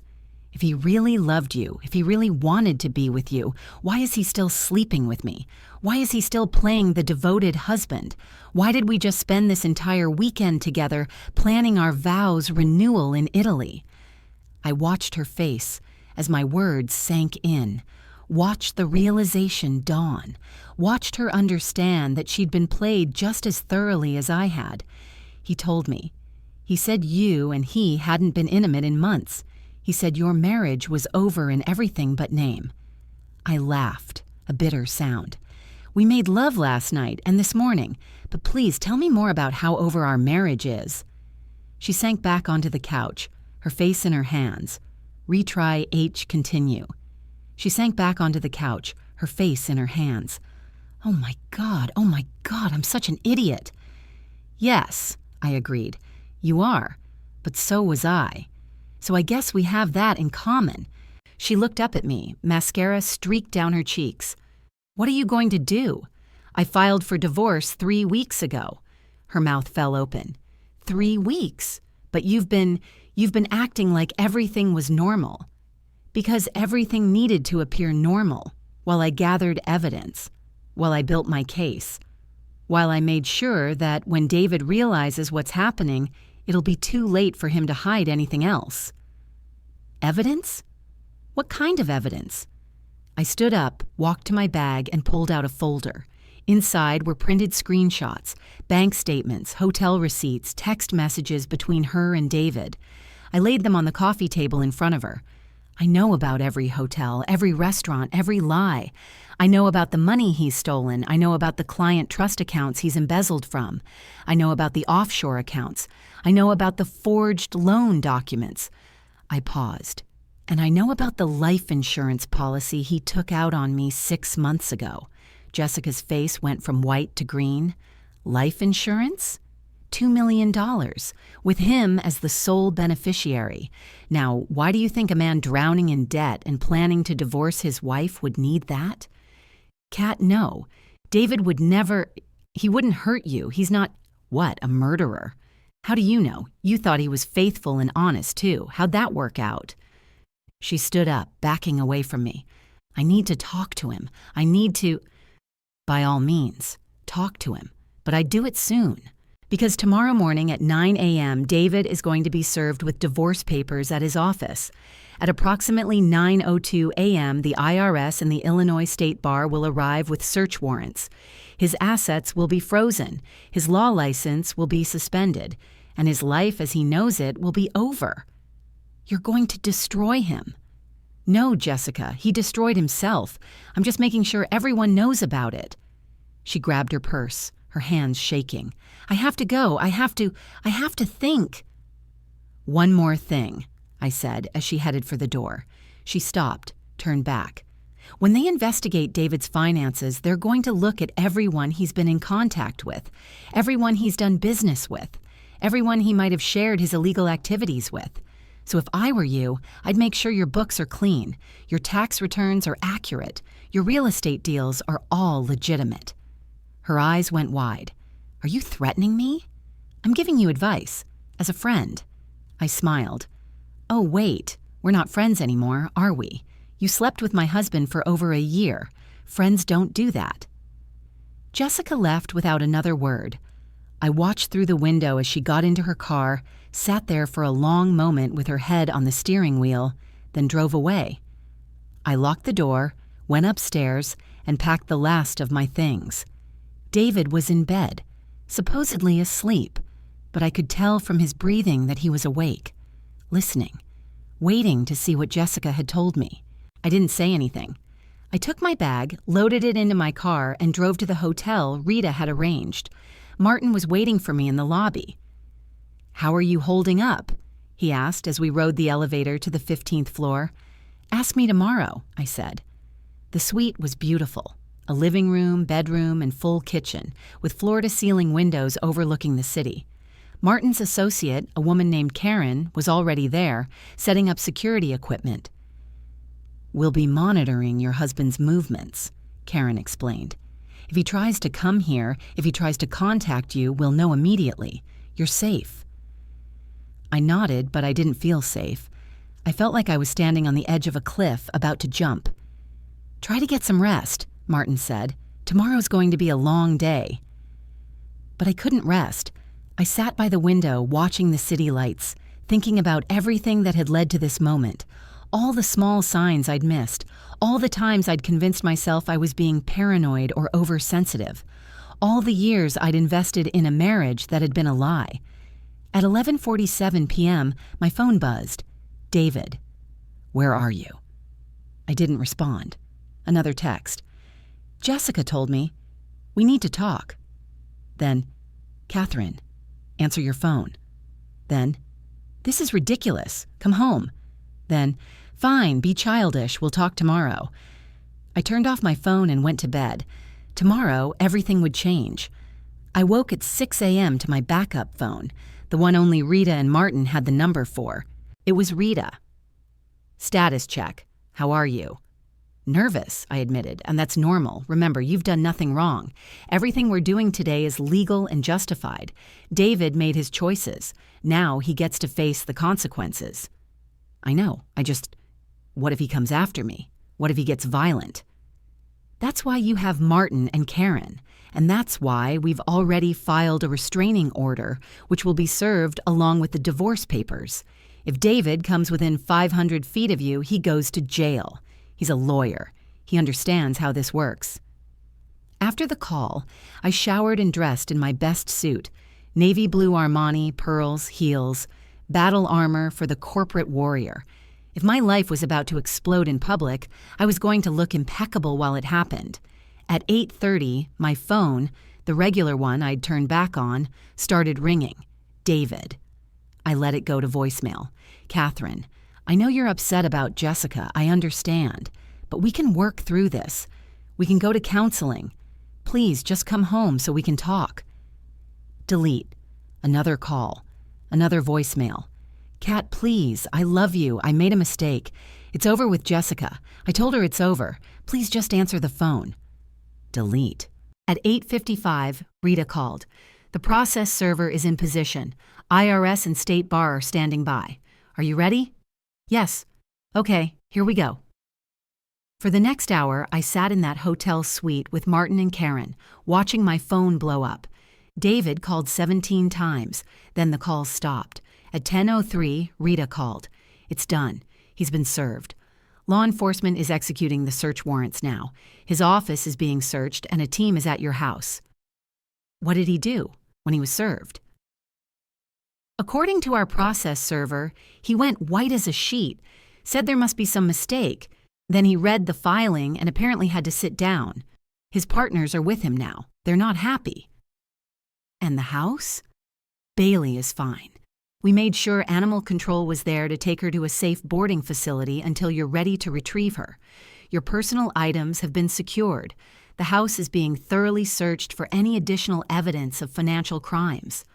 If he really loved you, if he really wanted to be with you, why is he still sleeping with me? Why is he still playing the devoted husband? Why did we just spend this entire weekend together planning our vows renewal in Italy? I watched her face as my words sank in, watched the realization dawn, watched her understand that she'd been played just as thoroughly as I had. He told me. He said you and he hadn't been intimate in months. He said your marriage was over in everything but name. I laughed, a bitter sound. We made love last night and this morning, but please tell me more about how over our marriage is. She sank back onto the couch, her face in her hands. Retry H continue. She sank back onto the couch, her face in her hands. Oh my God, I'm such an idiot. Yes, I agreed. You are, but so was I. So I guess we have that in common. She looked up at me, mascara streaked down her cheeks. What are you going to do? I filed for divorce 3 weeks ago. Her mouth fell open. 3 weeks? But you've been acting like everything was normal. Because everything needed to appear normal, while I gathered evidence, while I built my case, while I made sure that when David realizes what's happening, it'll be too late for him to hide anything else. Evidence? What kind of evidence? I stood up, walked to my bag, and pulled out a folder. Inside were printed screenshots, bank statements, hotel receipts, text messages between her and David. I laid them on the coffee table in front of her. I know about every hotel, every restaurant, every lie. I know about the money he's stolen. I know about the client trust accounts he's embezzled from. I know about the offshore accounts. I know about the forged loan documents. I paused. And I know about the life insurance policy he took out on me 6 months ago. Jessica's face went from white to green. Life insurance? $2 million, with him as the sole beneficiary. Now, why do you think a man drowning in debt and planning to divorce his wife would need that? Kat, no. David would never... He wouldn't hurt you. He's not... What, a murderer? How do you know? You thought he was faithful and honest, too. How'd that work out? She stood up, backing away from me. I need to talk to him. I need to... By all means, talk to him. But I'd do it soon. Because tomorrow morning at 9 a.m., David is going to be served with divorce papers at his office. At approximately 9:02 a.m., the IRS and the Illinois State Bar will arrive with search warrants. His assets will be frozen, his law license will be suspended, and his life as he knows it will be over. You're going to destroy him. No, Jessica, he destroyed himself. I'm just making sure everyone knows about it. She grabbed her purse, her hands shaking. I have to go. I have to think. One more thing, I said as she headed for the door. She stopped, turned back. When they investigate David's finances, they're going to look at everyone he's been in contact with, everyone he's done business with, everyone he might have shared his illegal activities with. So if I were you, I'd make sure your books are clean, your tax returns are accurate, your real estate deals are all legitimate. Her eyes went wide. Are you threatening me? I'm giving you advice, as a friend. I smiled. Oh, wait, we're not friends anymore, are we? You slept with my husband for over a year. Friends don't do that. Jessica left without another word. I watched through the window as she got into her car, sat there for a long moment with her head on the steering wheel, then drove away. I locked the door, went upstairs, and packed the last of my things. David was in bed, supposedly asleep, but I could tell from his breathing that he was awake, listening, waiting to see what Jessica had told me. I didn't say anything. I took my bag, loaded it into my car, and drove to the hotel Rita had arranged. Martin was waiting for me in the lobby. How are you holding up? He asked as we rode the elevator to the 15th floor. Ask me tomorrow, I said. The suite was beautiful. A living room, bedroom, and full kitchen, with floor-to-ceiling windows overlooking the city. Martin's associate, a woman named Karen, was already there, setting up security equipment. We'll be monitoring your husband's movements, Karen explained. If he tries to come here, if he tries to contact you, we'll know immediately. You're safe. I nodded, but I didn't feel safe. I felt like I was standing on the edge of a cliff, about to jump. Try to get some rest, Martin said. Tomorrow's going to be a long day. But I couldn't rest. I sat by the window, watching the city lights, thinking about everything that had led to this moment. All the small signs I'd missed, all the times I'd convinced myself I was being paranoid or oversensitive, all the years I'd invested in a marriage that had been a lie. At 11:47 p.m., my phone buzzed. David. Where are you? I didn't respond. Another text. Jessica told me, we need to talk. Then, Catherine, answer your phone. Then, this is ridiculous. Come home. Then, fine, be childish, we'll talk tomorrow. I turned off my phone and went to bed. Tomorrow, everything would change. I woke at 6 a.m. to my backup phone, the one only Rita and Martin had the number for. It was Rita. Status check. How are you? Nervous, I admitted, and that's normal. Remember, you've done nothing wrong. Everything we're doing today is legal and justified. David made his choices. Now he gets to face the consequences. I know, what if he comes after me? What if he gets violent? That's why you have Martin and Karen, and that's why we've already filed a restraining order, which will be served along with the divorce papers. If David comes within 500 feet of you, he goes to jail. He's a lawyer. He understands how this works. After the call, I showered and dressed in my best suit, navy blue Armani, pearls, heels, battle armor for the corporate warrior. If my life was about to explode in public, I was going to look impeccable while it happened. At 8:30, my phone, the regular one I'd turned back on, started ringing. David. I let it go to voicemail. Catherine, I know you're upset about Jessica, I understand, but we can work through this. We can go to counseling. Please, just come home so we can talk. Delete. Another call. Another voicemail. Kat, please, I love you. I made a mistake. It's over with Jessica. I told her it's over. Please just answer the phone. Delete. At 8:55, Rita called. The process server is in position. IRS and State Bar are standing by. Are you ready? Yes. Okay, here we go. For the next hour, I sat in that hotel suite with Martin and Karen, watching my phone blow up. David called 17 times, then the calls stopped. At 10:03, Rita called. It's done. He's been served. Law enforcement is executing the search warrants now. His office is being searched and a team is at your house. What did he do when he was served? According to our process server, he went white as a sheet, said there must be some mistake. Then he read the filing and apparently had to sit down. His partners are with him now. They're not happy. And the house? Bailey is fine. We made sure animal control was there to take her to a safe boarding facility until you're ready to retrieve her. Your personal items have been secured. The house is being thoroughly searched for any additional evidence of financial crimes.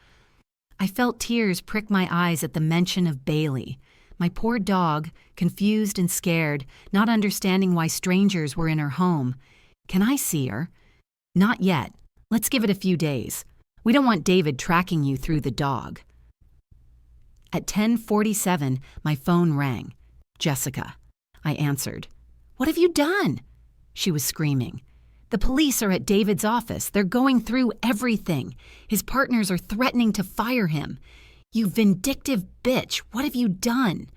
I felt tears prick my eyes at the mention of Bailey. My poor dog, confused and scared, not understanding why strangers were in her home. Can I see her? Not yet. Let's give it a few days. We don't want David tracking you through the dog. At 10:47, my phone rang. Jessica. I answered. What have you done? She was screaming. The police are at David's office. They're going through everything. His partners are threatening to fire him. You vindictive bitch, what have you done?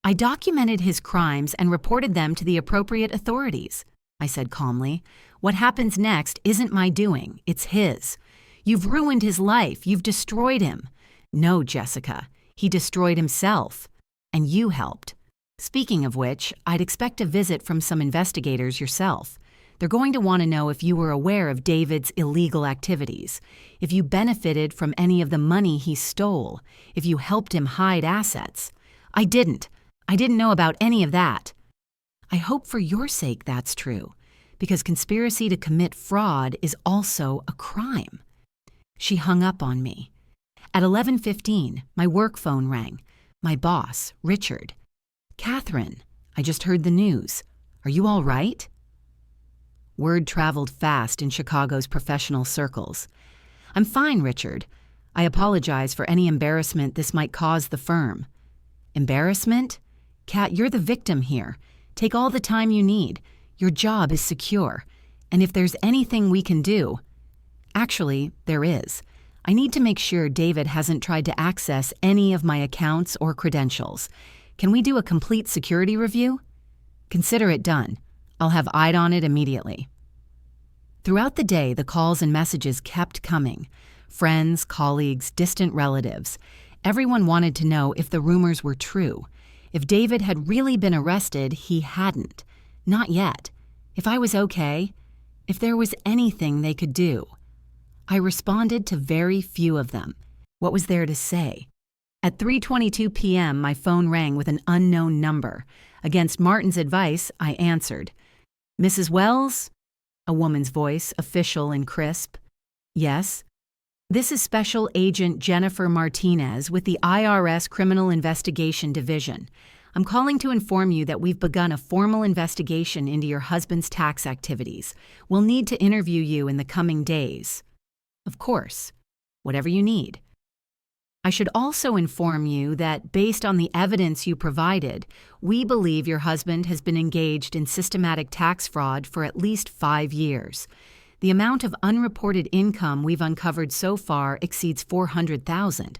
I documented his crimes and reported them to the appropriate authorities, I said calmly. What happens next isn't my doing, it's his. You've ruined his life. You've destroyed him. No, Jessica. He destroyed himself. And you helped. Speaking of which, I'd expect a visit from some investigators yourself. They're going to want to know if you were aware of David's illegal activities, if you benefited from any of the money he stole, if you helped him hide assets. I didn't. I didn't know about any of that. I hope for your sake that's true, because conspiracy to commit fraud is also a crime. She hung up on me. At 11:15, my work phone rang. My boss, Richard. Catherine, I just heard the news. Are you all right? Word traveled fast in Chicago's professional circles. I'm fine, Richard. I apologize for any embarrassment this might cause the firm. Embarrassment? Kat, you're the victim here. Take all the time you need. Your job is secure. And if there's anything we can do... Actually, there is. I need to make sure David hasn't tried to access any of my accounts or credentials. Can we do a complete security review? Consider it done. I'll have eyed on it immediately. Throughout the day, the calls and messages kept coming. Friends, colleagues, distant relatives. Everyone wanted to know if the rumors were true. If David had really been arrested, he hadn't. Not yet. If I was okay. If there was anything they could do. I responded to very few of them. What was there to say? At 3:22 p.m., my phone rang with an unknown number. Against Martin's advice, I answered. Mrs. Wells? A woman's voice, official and crisp. Yes. This is Special Agent Jennifer Martinez with the IRS Criminal Investigation Division. I'm calling to inform you that we've begun a formal investigation into your husband's tax activities. We'll need to interview you in the coming days. Of course. Whatever you need. I should also inform you that, based on the evidence you provided, we believe your husband has been engaged in systematic tax fraud for at least 5 years. The amount of unreported income we've uncovered so far exceeds $400,000.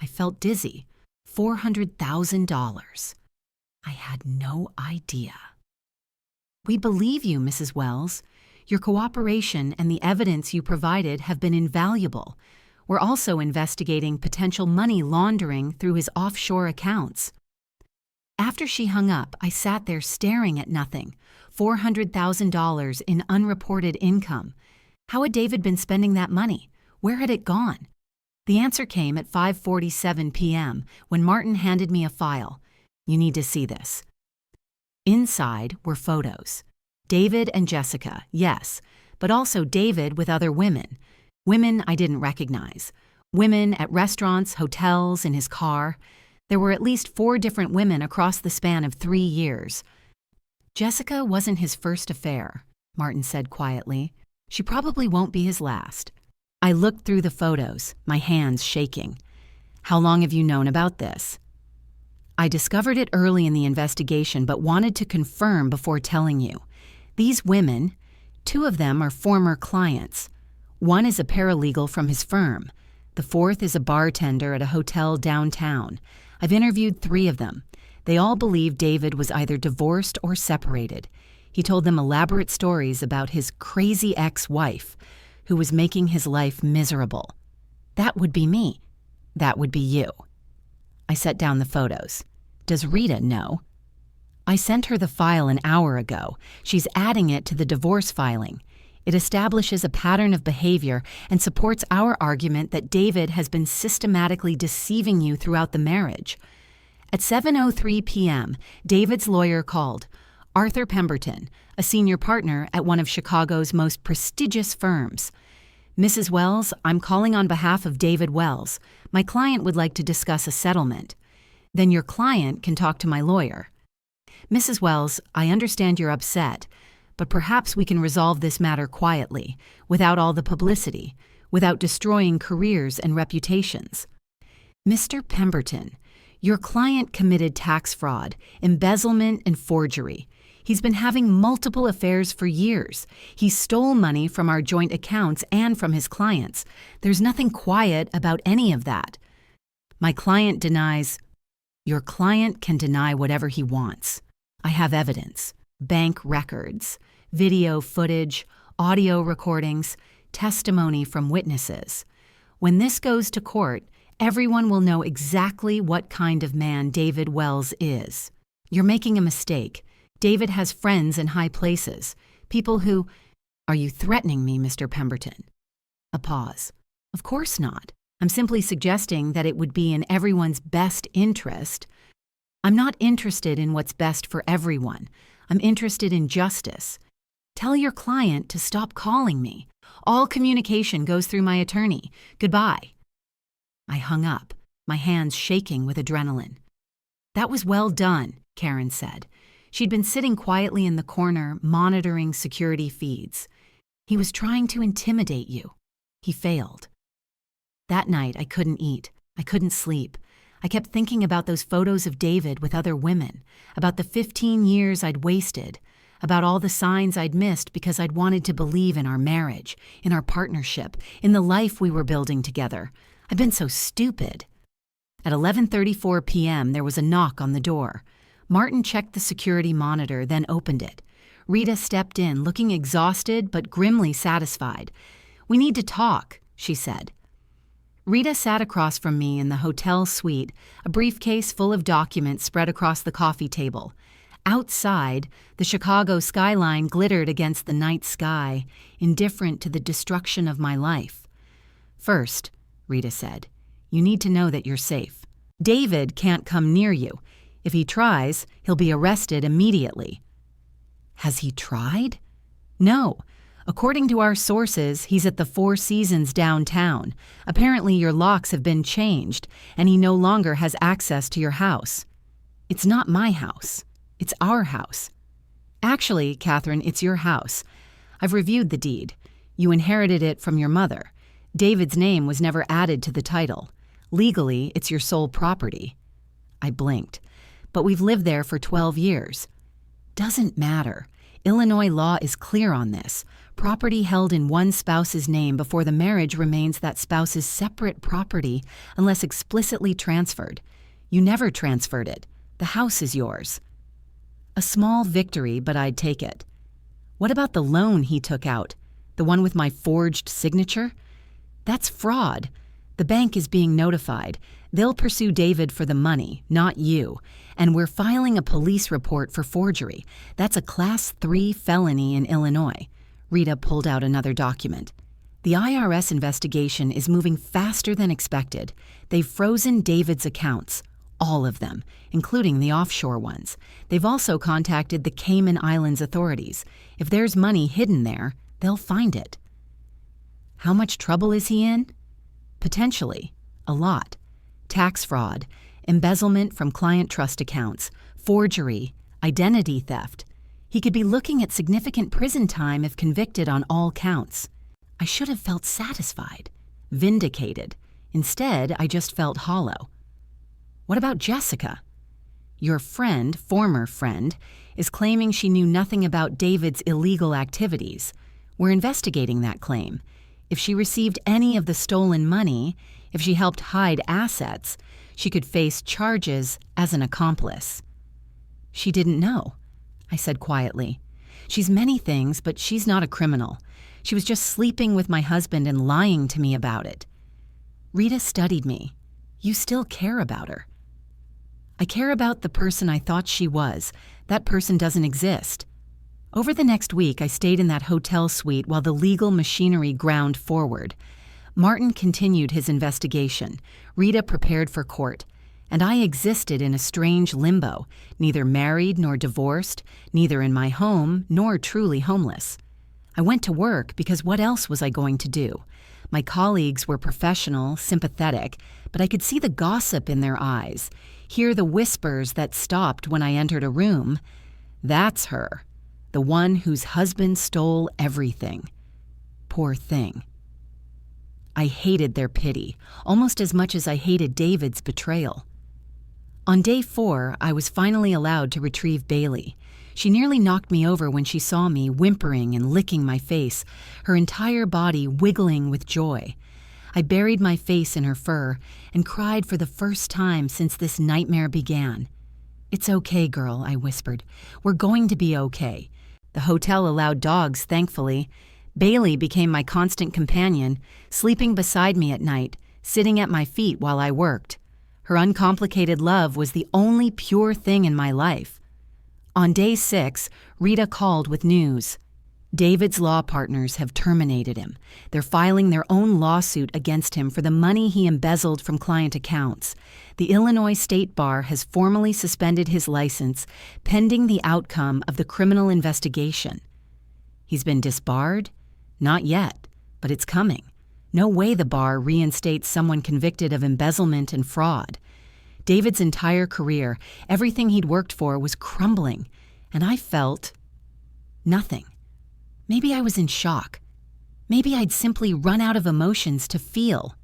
I felt dizzy. $400,000. I had no idea. We believe you, Mrs. Wells. Your cooperation and the evidence you provided have been invaluable. We're also investigating potential money laundering through his offshore accounts. After she hung up, I sat there staring at nothing. $400,000 in unreported income. How had David been spending that money? Where had it gone? The answer came at 5:47 p.m. when Martin handed me a file. You need to see this. Inside were photos. David and Jessica, yes, but also David with other women. Women I didn't recognize. Women at restaurants, hotels, in his car. There were at least 4 different women across the span of 3 years. Jessica wasn't his first affair, Martin said quietly. She probably won't be his last. I looked through the photos, my hands shaking. How long have you known about this? I discovered it early in the investigation but wanted to confirm before telling you. These women, 2 of them are former clients. One is a paralegal from his firm. The 4th is a bartender at a hotel downtown. I've interviewed 3 of them. They all believe David was either divorced or separated. He told them elaborate stories about his crazy ex-wife, who was making his life miserable. That would be me. That would be you. I set down the photos. Does Rita know? I sent her the file an hour ago. She's adding it to the divorce filing. It establishes a pattern of behavior and supports our argument that David has been systematically deceiving you throughout the marriage. At 7:03 p.m., David's lawyer called, Arthur Pemberton, a senior partner at one of Chicago's most prestigious firms. Mrs. Wells, I'm calling on behalf of David Wells. My client would like to discuss a settlement. Then your client can talk to my lawyer. Mrs. Wells, I understand you're upset, but perhaps we can resolve this matter quietly, without all the publicity, without destroying careers and reputations. Mr. Pemberton, your client committed tax fraud, embezzlement, and forgery. He's been having multiple affairs for years. He stole money from our joint accounts and from his clients. There's nothing quiet about any of that. My client denies. Your client can deny whatever he wants. I have evidence, bank records, video footage, audio recordings, testimony from witnesses. When this goes to court, everyone will know exactly what kind of man David Wells is. You're making a mistake. David has friends in high places, people who... Are you threatening me, Mr. Pemberton? A pause. Of course not. I'm simply suggesting that it would be in everyone's best interest. I'm not interested in what's best for everyone. I'm interested in justice. Tell your client to stop calling me. All communication goes through my attorney. Goodbye. I hung up, my hands shaking with adrenaline. That was well done, Karen said. She'd been sitting quietly in the corner, monitoring security feeds. He was trying to intimidate you. He failed. That night, I couldn't eat. I couldn't sleep. I kept thinking about those photos of David with other women, about the 15 years I'd wasted, about all the signs I'd missed because I'd wanted to believe in our marriage, in our partnership, in the life we were building together. I'd been so stupid. At 11:34 p.m., there was a knock on the door. Martin checked the security monitor, then opened it. Rita stepped in, looking exhausted but grimly satisfied. "We need to talk," she said. Rita sat across from me in the hotel suite, a briefcase full of documents spread across the coffee table. Outside, the Chicago skyline glittered against the night sky, indifferent to the destruction of my life. "First," Rita said, "you need to know that you're safe. David can't come near you. If he tries, he'll be arrested immediately." "Has he tried?" "No. According to our sources, he's at the Four Seasons downtown. Apparently your locks have been changed, and he no longer has access to your house." "It's not my house. It's our house." "Actually, Catherine, it's your house. I've reviewed the deed. You inherited it from your mother. David's name was never added to the title. Legally, it's your sole property." I blinked. "But we've lived there for 12 years. "Doesn't matter. Illinois law is clear on this. Property held in one spouse's name before the marriage remains that spouse's separate property unless explicitly transferred. You never transferred it. The house is yours." A small victory, but I'd take it. "What about the loan he took out? The one with my forged signature?" "That's fraud. The bank is being notified. They'll pursue David for the money, not you. And we're filing a police report for forgery. That's a Class 3 felony in Illinois." Rita pulled out another document. "The IRS investigation is moving faster than expected. They've frozen David's accounts. All of them, including the offshore ones. They've also contacted the Cayman Islands authorities. If there's money hidden there, they'll find it." "How much trouble is he in?" "Potentially. A lot. Tax fraud, embezzlement from client trust accounts, forgery, identity theft. He could be looking at significant prison time if convicted on all counts." I should have felt satisfied, vindicated. Instead, I just felt hollow. "What about Jessica?" "Your friend, former friend, is claiming she knew nothing about David's illegal activities. We're investigating that claim. If she received any of the stolen money, if she helped hide assets, she could face charges as an accomplice." "She didn't know," I said quietly. "She's many things, but she's not a criminal. She was just sleeping with my husband and lying to me about it." Rita studied me. "You still care about her." "I care about the person I thought she was. That person doesn't exist." Over the next week, I stayed in that hotel suite while the legal machinery ground forward. Martin continued his investigation. Rita prepared for court. And I existed in a strange limbo, neither married nor divorced, neither in my home nor truly homeless. I went to work because what else was I going to do? My colleagues were professional, sympathetic, but I could see the gossip in their eyes, hear the whispers that stopped when I entered a room. That's her, the one whose husband stole everything. Poor thing. I hated their pity, almost as much as I hated David's betrayal. On day 4, I was finally allowed to retrieve Bailey. She nearly knocked me over when she saw me whimpering and licking my face, her entire body wiggling with joy. I buried my face in her fur and cried for the first time since this nightmare began. "It's okay, girl," I whispered. "We're going to be okay." The hotel allowed dogs, thankfully. Bailey became my constant companion, sleeping beside me at night, sitting at my feet while I worked. Her uncomplicated love was the only pure thing in my life. On day 6, Rita called with news. David's law partners have terminated him. They're filing their own lawsuit against him for the money he embezzled from client accounts. The Illinois State Bar has formally suspended his license, pending the outcome of the criminal investigation. He's been disbarred? Not yet, but it's coming. No way the bar reinstates someone convicted of embezzlement and fraud. David's entire career, everything he'd worked for, was crumbling, and I felt nothing. Maybe I was in shock. Maybe I'd simply run out of emotions to feel.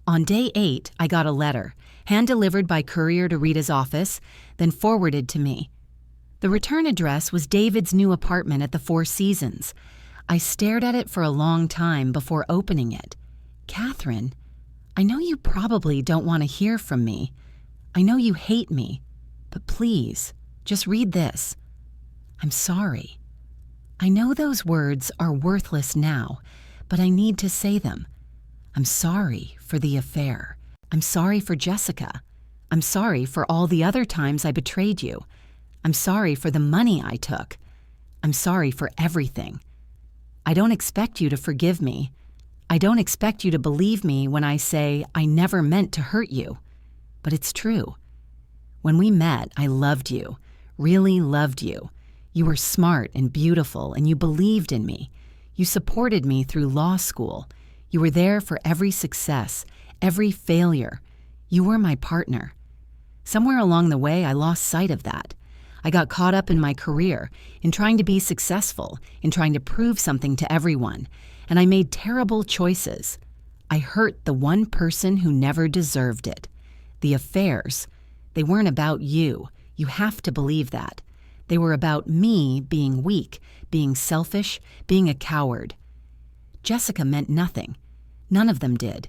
On day 8, I got a letter, hand-delivered by courier to Rita's office, then forwarded to me. The return address was David's new apartment at the Four Seasons. I stared at it for a long time before opening it. "Catherine, I know you probably don't want to hear from me. I know you hate me, but please, just read this. I'm sorry. I know those words are worthless now, but I need to say them. I'm sorry for the affair. I'm sorry for Jessica. I'm sorry for all the other times I betrayed you. I'm sorry for the money I took. I'm sorry for everything. I don't expect you to forgive me. I don't expect you to believe me when I say I never meant to hurt you. But it's true. When we met, I loved you, really loved you. You were smart and beautiful, and you believed in me. You supported me through law school. You were there for every success, every failure. You were my partner. Somewhere along the way, I lost sight of that. I got caught up in my career, in trying to be successful, in trying to prove something to everyone, and I made terrible choices. I hurt the one person who never deserved it. The affairs, they weren't about you. You have to believe that. They were about me being weak, being selfish, being a coward. Jessica meant nothing. None of them did.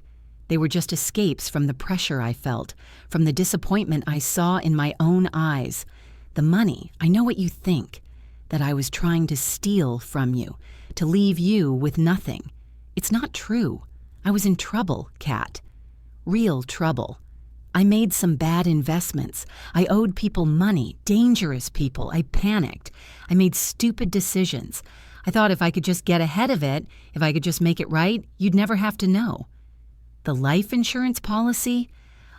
They were just escapes from the pressure I felt, from the disappointment I saw in my own eyes. The money, I know what you think, that I was trying to steal from you, to leave you with nothing. It's not true. I was in trouble, Kat. Real trouble. I made some bad investments. I owed people money, dangerous people. I panicked. I made stupid decisions. I thought if I could just get ahead of it, if I could just make it right, you'd never have to know. The life insurance policy?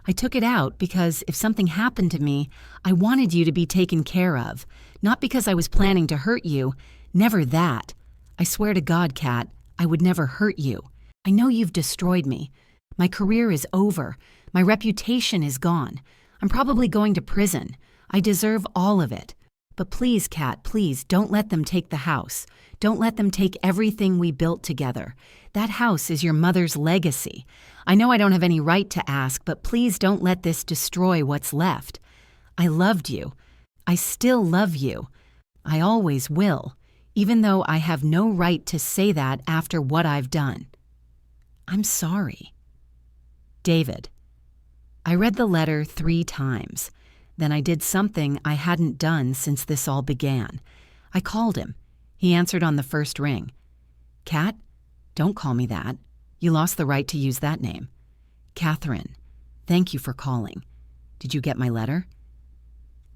I took it out because if something happened to me, I wanted you to be taken care of. Not because I was planning to hurt you. Never that. I swear to God, Kat, I would never hurt you. I know you've destroyed me. My career is over. My reputation is gone. I'm probably going to prison. I deserve all of it. But please, Kat, please, don't let them take the house. Don't let them take everything we built together. That house is your mother's legacy. I know I don't have any right to ask, but please don't let this destroy what's left. I loved you. I still love you. I always will, even though I have no right to say that after what I've done. I'm sorry. David. I read the letter 3 times. Then I did something I hadn't done since this all began. I called him. He answered on the first ring. Kat, don't call me that. You lost the right to use that name. Catherine, thank you for calling. Did you get my letter?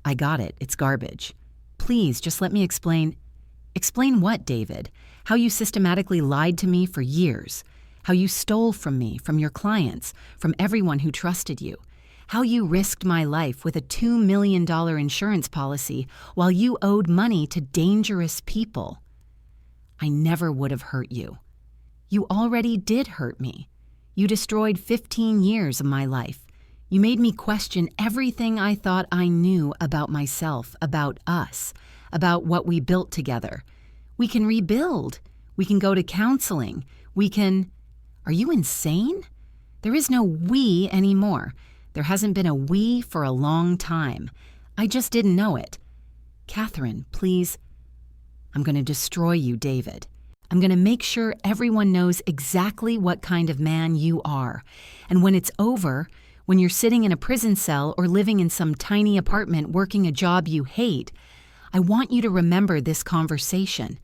I got it. It's garbage. Please, just let me explain. Explain what, David? How you systematically lied to me for years. How you stole from me, from your clients, from everyone who trusted you. How you risked my life with a $2 million insurance policy while you owed money to dangerous people. I never would have hurt you. You already did hurt me. You destroyed 15 years of my life. You made me question everything I thought I knew about myself, about us, about what we built together. We can rebuild. We can go to counseling. We can... Are you insane? There is no we anymore. There hasn't been a we for a long time. I just didn't know it. Catherine, please. I'm going to destroy you, David. I'm going to make sure everyone knows exactly what kind of man you are. And when it's over, when you're sitting in a prison cell or living in some tiny apartment working a job you hate, I want you to remember this conversation.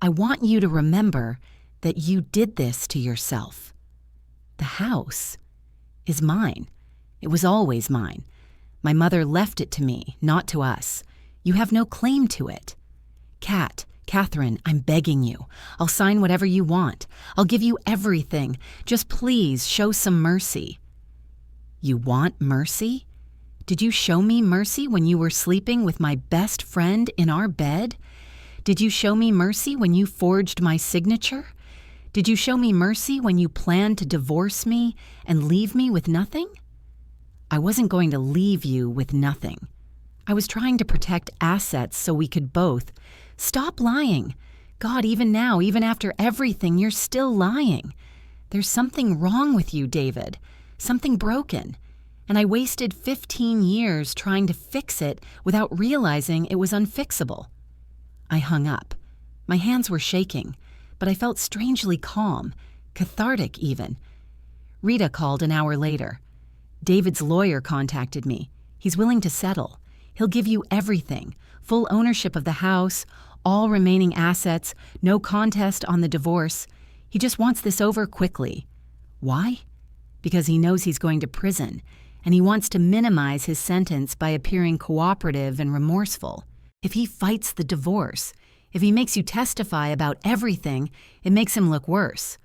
I want you to remember that you did this to yourself. The house is mine. It was always mine. My mother left it to me, not to us. You have no claim to it. Catherine, I'm begging you. I'll sign whatever you want. I'll give you everything. Just please show some mercy. You want mercy? Did you show me mercy when you were sleeping with my best friend in our bed? Did you show me mercy when you forged my signature? Did you show me mercy when you planned to divorce me and leave me with nothing? I wasn't going to leave you with nothing. I was trying to protect assets so we could both. Stop lying. God, even now, even after everything, you're still lying. There's something wrong with you, David. Something broken. And I wasted 15 years trying to fix it without realizing it was unfixable. I hung up. My hands were shaking, but I felt strangely calm, cathartic even. Rita called an hour later. David's lawyer contacted me. He's willing to settle. He'll give you everything, full ownership of the house, all remaining assets, no contest on the divorce. He just wants this over quickly. Why? Because he knows he's going to prison, and he wants to minimize his sentence by appearing cooperative and remorseful. If he fights the divorce, if he makes you testify about everything, it makes him look worse.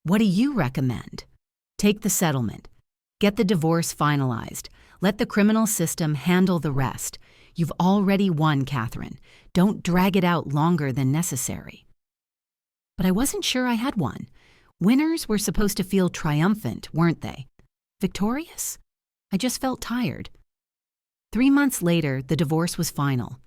What do you recommend? Take the settlement. Get the divorce finalized. Let the criminal system handle the rest. You've already won, Catherine. Don't drag it out longer than necessary. But I wasn't sure I had won. Winners were supposed to feel triumphant, weren't they? Victorious? I just felt tired. 3 months later, the divorce was final.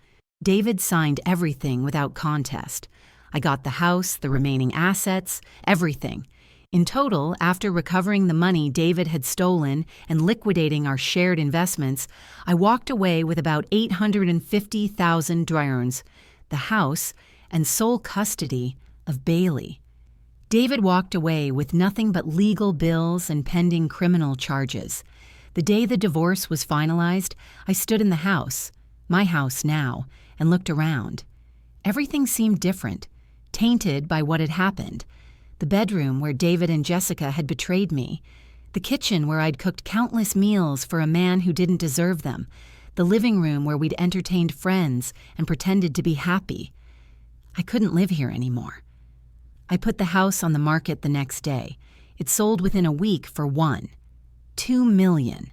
David signed everything without contest. I got the house, the remaining assets, everything. In total, after recovering the money David had stolen and liquidating our shared investments, I walked away with about 850,000 drachms, the house, and sole custody of Bailey. David walked away with nothing but legal bills and pending criminal charges. The day the divorce was finalized, I stood in the house, my house now, and looked around. Everything seemed different, tainted by what had happened. The bedroom where David and Jessica had betrayed me, the kitchen where I'd cooked countless meals for a man who didn't deserve them, the living room where we'd entertained friends and pretended to be happy. I couldn't live here anymore. I put the house on the market the next day. It sold within a week for $2 million.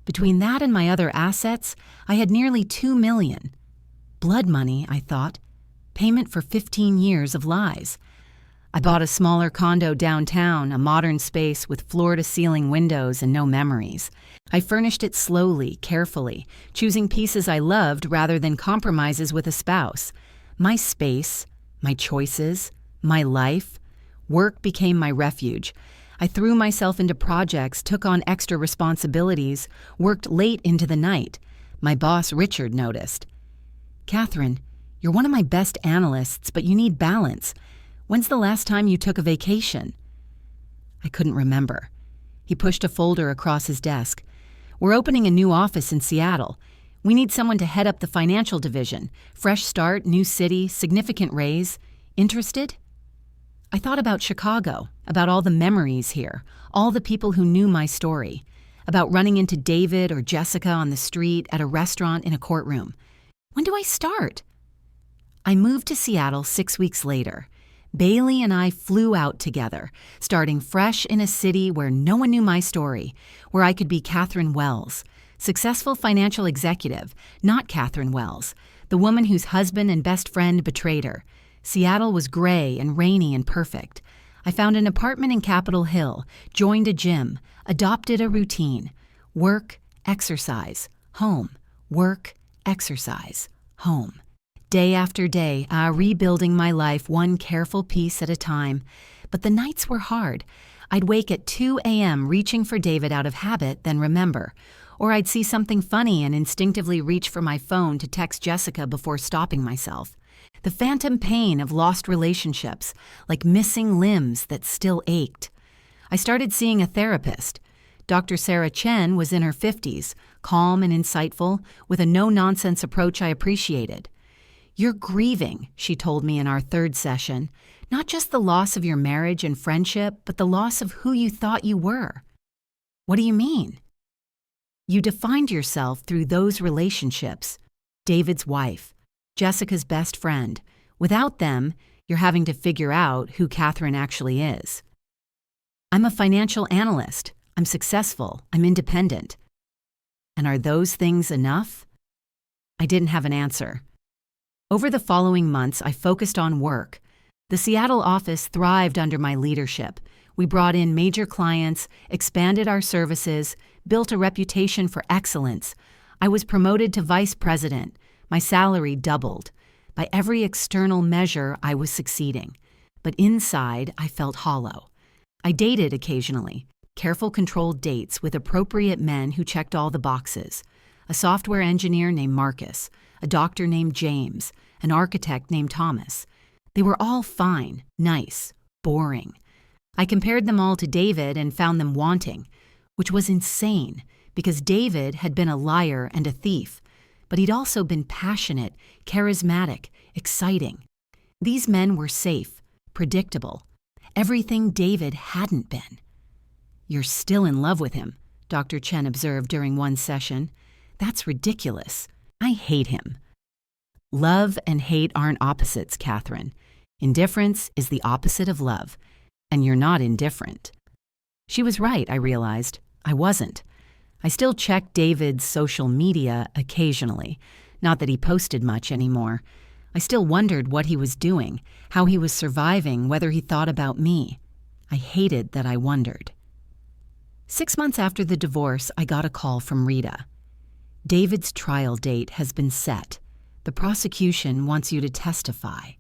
Between that and my other assets, I had nearly $2 million. Blood money, I thought. Payment for 15 years of lies. I bought a smaller condo downtown, a modern space with floor-to-ceiling windows and no memories. I furnished it slowly, carefully, choosing pieces I loved rather than compromises with a spouse. My space, my choices, my life. Work became my refuge. I threw myself into projects, took on extra responsibilities, worked late into the night. My boss, Richard, noticed. "Catherine, you're one of my best analysts, but you need balance. When's the last time you took a vacation?" I couldn't remember. He pushed a folder across his desk. "We're opening a new office in Seattle. We need someone to head up the financial division. Fresh start, new city, significant raise. Interested?" I thought about Chicago, about all the memories here, all the people who knew my story, about running into David or Jessica on the street, at a restaurant, in a courtroom. When do I start? I moved to Seattle 6 weeks later. Bailey and I flew out together, starting fresh in a city where no one knew my story, where I could be Catherine Wells, successful financial executive, not Catherine Wells, the woman whose husband and best friend betrayed her. Seattle was gray and rainy and perfect. I found an apartment in Capitol Hill, joined a gym, adopted a routine. Work, exercise, home. Work, exercise, home. Day after day, rebuilding my life one careful piece at a time. But the nights were hard. I'd wake at 2 a.m. reaching for David out of habit, then remember. Or I'd see something funny and instinctively reach for my phone to text Jessica before stopping myself. The phantom pain of lost relationships, like missing limbs that still ached. I started seeing a therapist. Dr. Sarah Chen was in her 50s, calm and insightful, with a no-nonsense approach I appreciated. "You're grieving," she told me in our third session, "not just the loss of your marriage and friendship, but the loss of who you thought you were." "What do you mean?" "You defined yourself through those relationships. David's wife, Jessica's best friend. Without them, you're having to figure out who Catherine actually is." "I'm a financial analyst. I'm successful. I'm independent." "And are those things enough?" I didn't have an answer. Over the following months, I focused on work. The Seattle office thrived under my leadership. We brought in major clients, expanded our services, built a reputation for excellence. I was promoted to vice president. My salary doubled. By every external measure, I was succeeding. But inside, I felt hollow. I dated occasionally, careful controlled dates with appropriate men who checked all the boxes. A software engineer named Marcus, a doctor named James, an architect named Thomas. They were all fine, nice, boring. I compared them all to David and found them wanting, which was insane because David had been a liar and a thief, but he'd also been passionate, charismatic, exciting. These men were safe, predictable, everything David hadn't been. "You're still in love with him," Dr. Chen observed during one session. "That's ridiculous. I hate him." Love and hate aren't opposites, Catherine. Indifference is the opposite of love, and you're not indifferent. She was right, I realized. I wasn't. I still checked David's social media occasionally, not that he posted much anymore. I still wondered what he was doing, how he was surviving, whether he thought about me. I hated that I wondered. 6 months after the divorce, I got a call from Rita. "David's trial date has been set. The prosecution wants you to testify."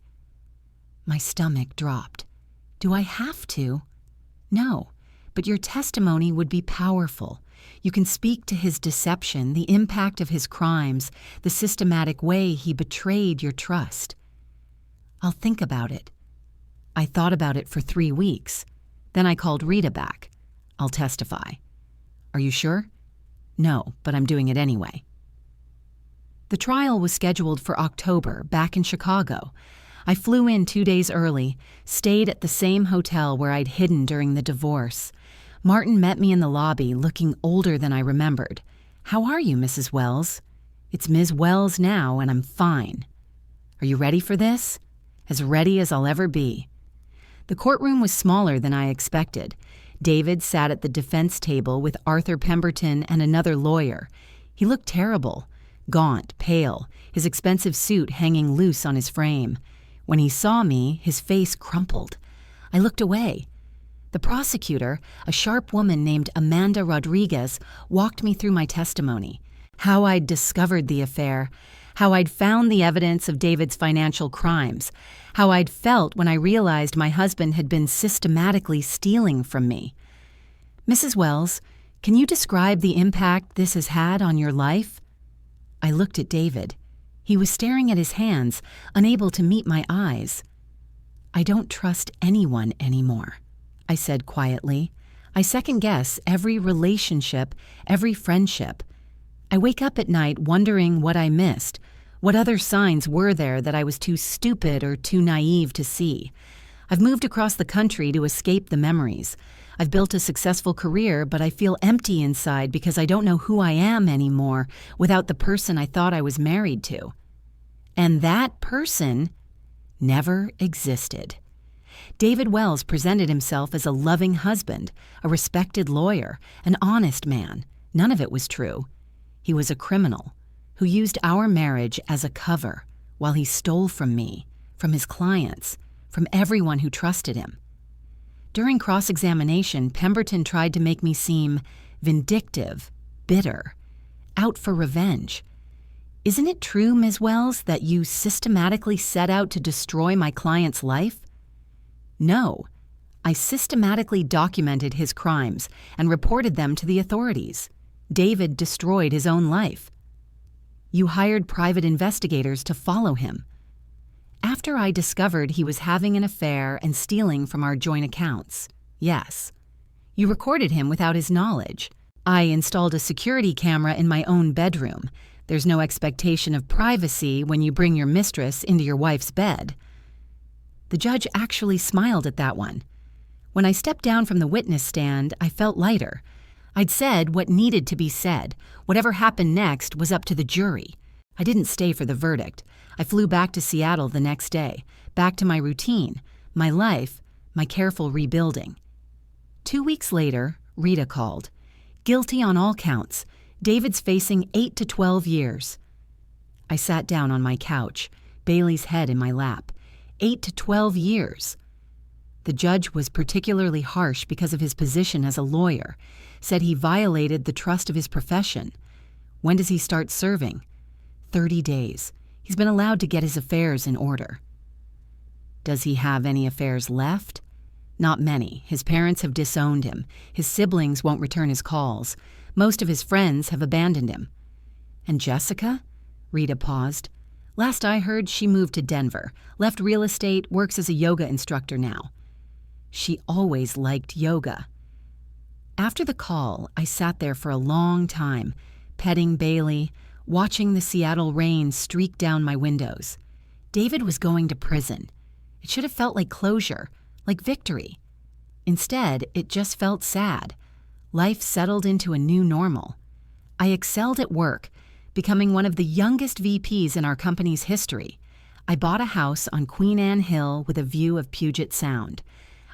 My stomach dropped. "Do I have to?" "No, but your testimony would be powerful. You can speak to his deception, the impact of his crimes, the systematic way he betrayed your trust." "I'll think about it." I thought about it for 3 weeks. Then I called Rita back. "I'll testify." "Are you sure?" "No, but I'm doing it anyway." The trial was scheduled for October, back in Chicago. I flew in 2 days early, stayed at the same hotel where I'd hidden during the divorce. Martin met me in the lobby, looking older than I remembered. "How are you, Mrs. Wells?" "It's Ms. Wells now, and I'm fine." "Are you ready for this?" "As ready as I'll ever be." The courtroom was smaller than I expected. David sat at the defense table with Arthur Pemberton and another lawyer. He looked terrible. Gaunt, pale, his expensive suit hanging loose on his frame. When he saw me, his face crumpled. I looked away. The prosecutor, a sharp woman named Amanda Rodriguez, walked me through my testimony, how I'd discovered the affair, how I'd found the evidence of David's financial crimes, how I'd felt when I realized my husband had been systematically stealing from me. "Mrs. Wells, can you describe the impact this has had on your life?" I looked at David. He was staring at his hands, unable to meet my eyes. "I don't trust anyone anymore," I said quietly. "I second-guess every relationship, every friendship. I wake up at night wondering what I missed, what other signs were there that I was too stupid or too naive to see. I've moved across the country to escape the memories. I've built a successful career, but I feel empty inside because I don't know who I am anymore without the person I thought I was married to. And that person never existed. David Wells presented himself as a loving husband, a respected lawyer, an honest man. None of it was true. He was a criminal who used our marriage as a cover while he stole from me, from his clients, from everyone who trusted him. During cross-examination, Pemberton tried to make me seem vindictive, bitter, out for revenge. Isn't it true, Ms. Wells, that you systematically set out to destroy my client's life? No. I systematically documented his crimes and reported them to the authorities. David destroyed his own life. You hired private investigators to follow him. After I discovered he was having an affair and stealing from our joint accounts, yes. You recorded him without his knowledge. I installed a security camera in my own bedroom. There's no expectation of privacy when you bring your mistress into your wife's bed. The judge actually smiled at that one. When I stepped down from the witness stand, I felt lighter. I'd said what needed to be said. Whatever happened next was up to the jury. I didn't stay for the verdict. I flew back to Seattle the next day, back to my routine, my life, my careful rebuilding. 2 weeks later, Rita called. Guilty on all counts. David's facing 8 to 12 years. I sat down on my couch, Bailey's head in my lap. 8 to 12 years. The judge was particularly harsh because of his position as a lawyer, said he violated the trust of his profession. When does he start serving? 30 days. He's been allowed to get his affairs in order. Does he have any affairs left? Not many. His parents have disowned him. His siblings won't return his calls. Most of his friends have abandoned him. And Jessica? Rita paused. Last I heard, she moved to Denver, left real estate, works as a yoga instructor now. She always liked yoga. After the call, I sat there for a long time, petting Bailey, watching the Seattle rain streak down my windows. David was going to prison. It should have felt like closure, like victory. Instead, it just felt sad. Life settled into a new normal. I excelled at work, becoming one of the youngest VPs in our company's history. I bought a house on Queen Anne Hill with a view of Puget Sound.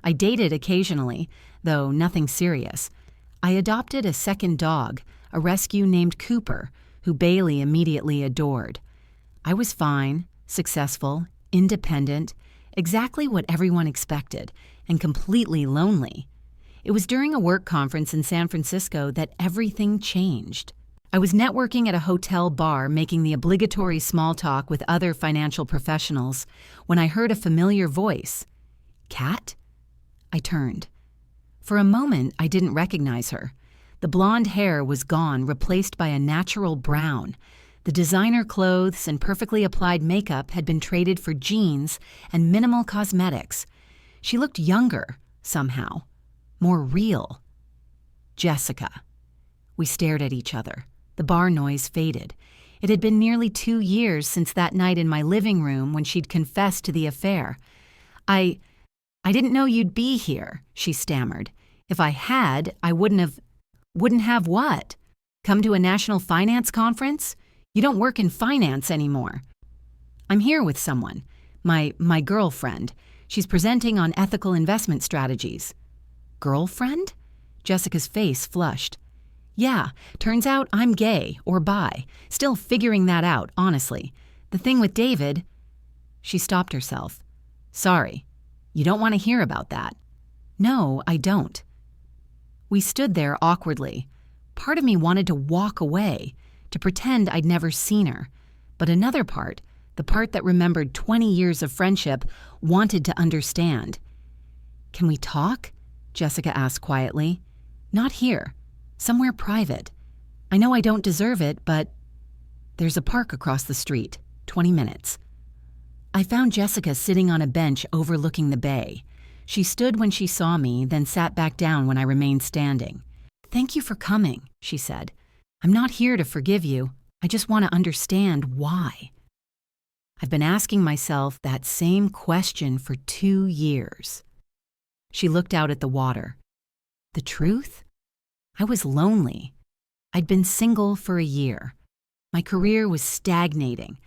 I dated occasionally, though nothing serious. I adopted a second dog, a rescue named Cooper, who Bailey immediately adored. I was fine, successful, independent, exactly what everyone expected, and completely lonely. It was during a work conference in San Francisco that everything changed. I was networking at a hotel bar making the obligatory small talk with other financial professionals when I heard a familiar voice. Kat? I turned. For a moment, I didn't recognize her. The blonde hair was gone, replaced by a natural brown. The designer clothes and perfectly applied makeup had been traded for jeans and minimal cosmetics. She looked younger, somehow. More real. Jessica. We stared at each other. The bar noise faded. It had been nearly 2 years since that night in my living room when she'd confessed to the affair. I didn't know you'd be here, she stammered. If I had, I wouldn't have what? Come to a national finance conference? You don't work in finance anymore. I'm here with someone. My girlfriend. She's presenting on ethical investment strategies. Girlfriend? Jessica's face flushed. Yeah, turns out I'm gay or bi. Still figuring that out, honestly. The thing with David... She stopped herself. Sorry. You don't want to hear about that. No, I don't. We stood there awkwardly. Part of me wanted to walk away, to pretend I'd never seen her. But another part, the part that remembered 20 years of friendship, wanted to understand. Can we talk? Jessica asked quietly. Not here. Somewhere private. I know I don't deserve it, but there's a park across the street, 20 minutes. I found Jessica sitting on a bench overlooking the bay. She stood when she saw me, then sat back down when I remained standing. Thank you for coming, she said. I'm not here to forgive you. I just want to understand why. I've been asking myself that same question for 2 years. She looked out at the water. The truth? I was lonely. I'd been single for a year. My career was stagnating.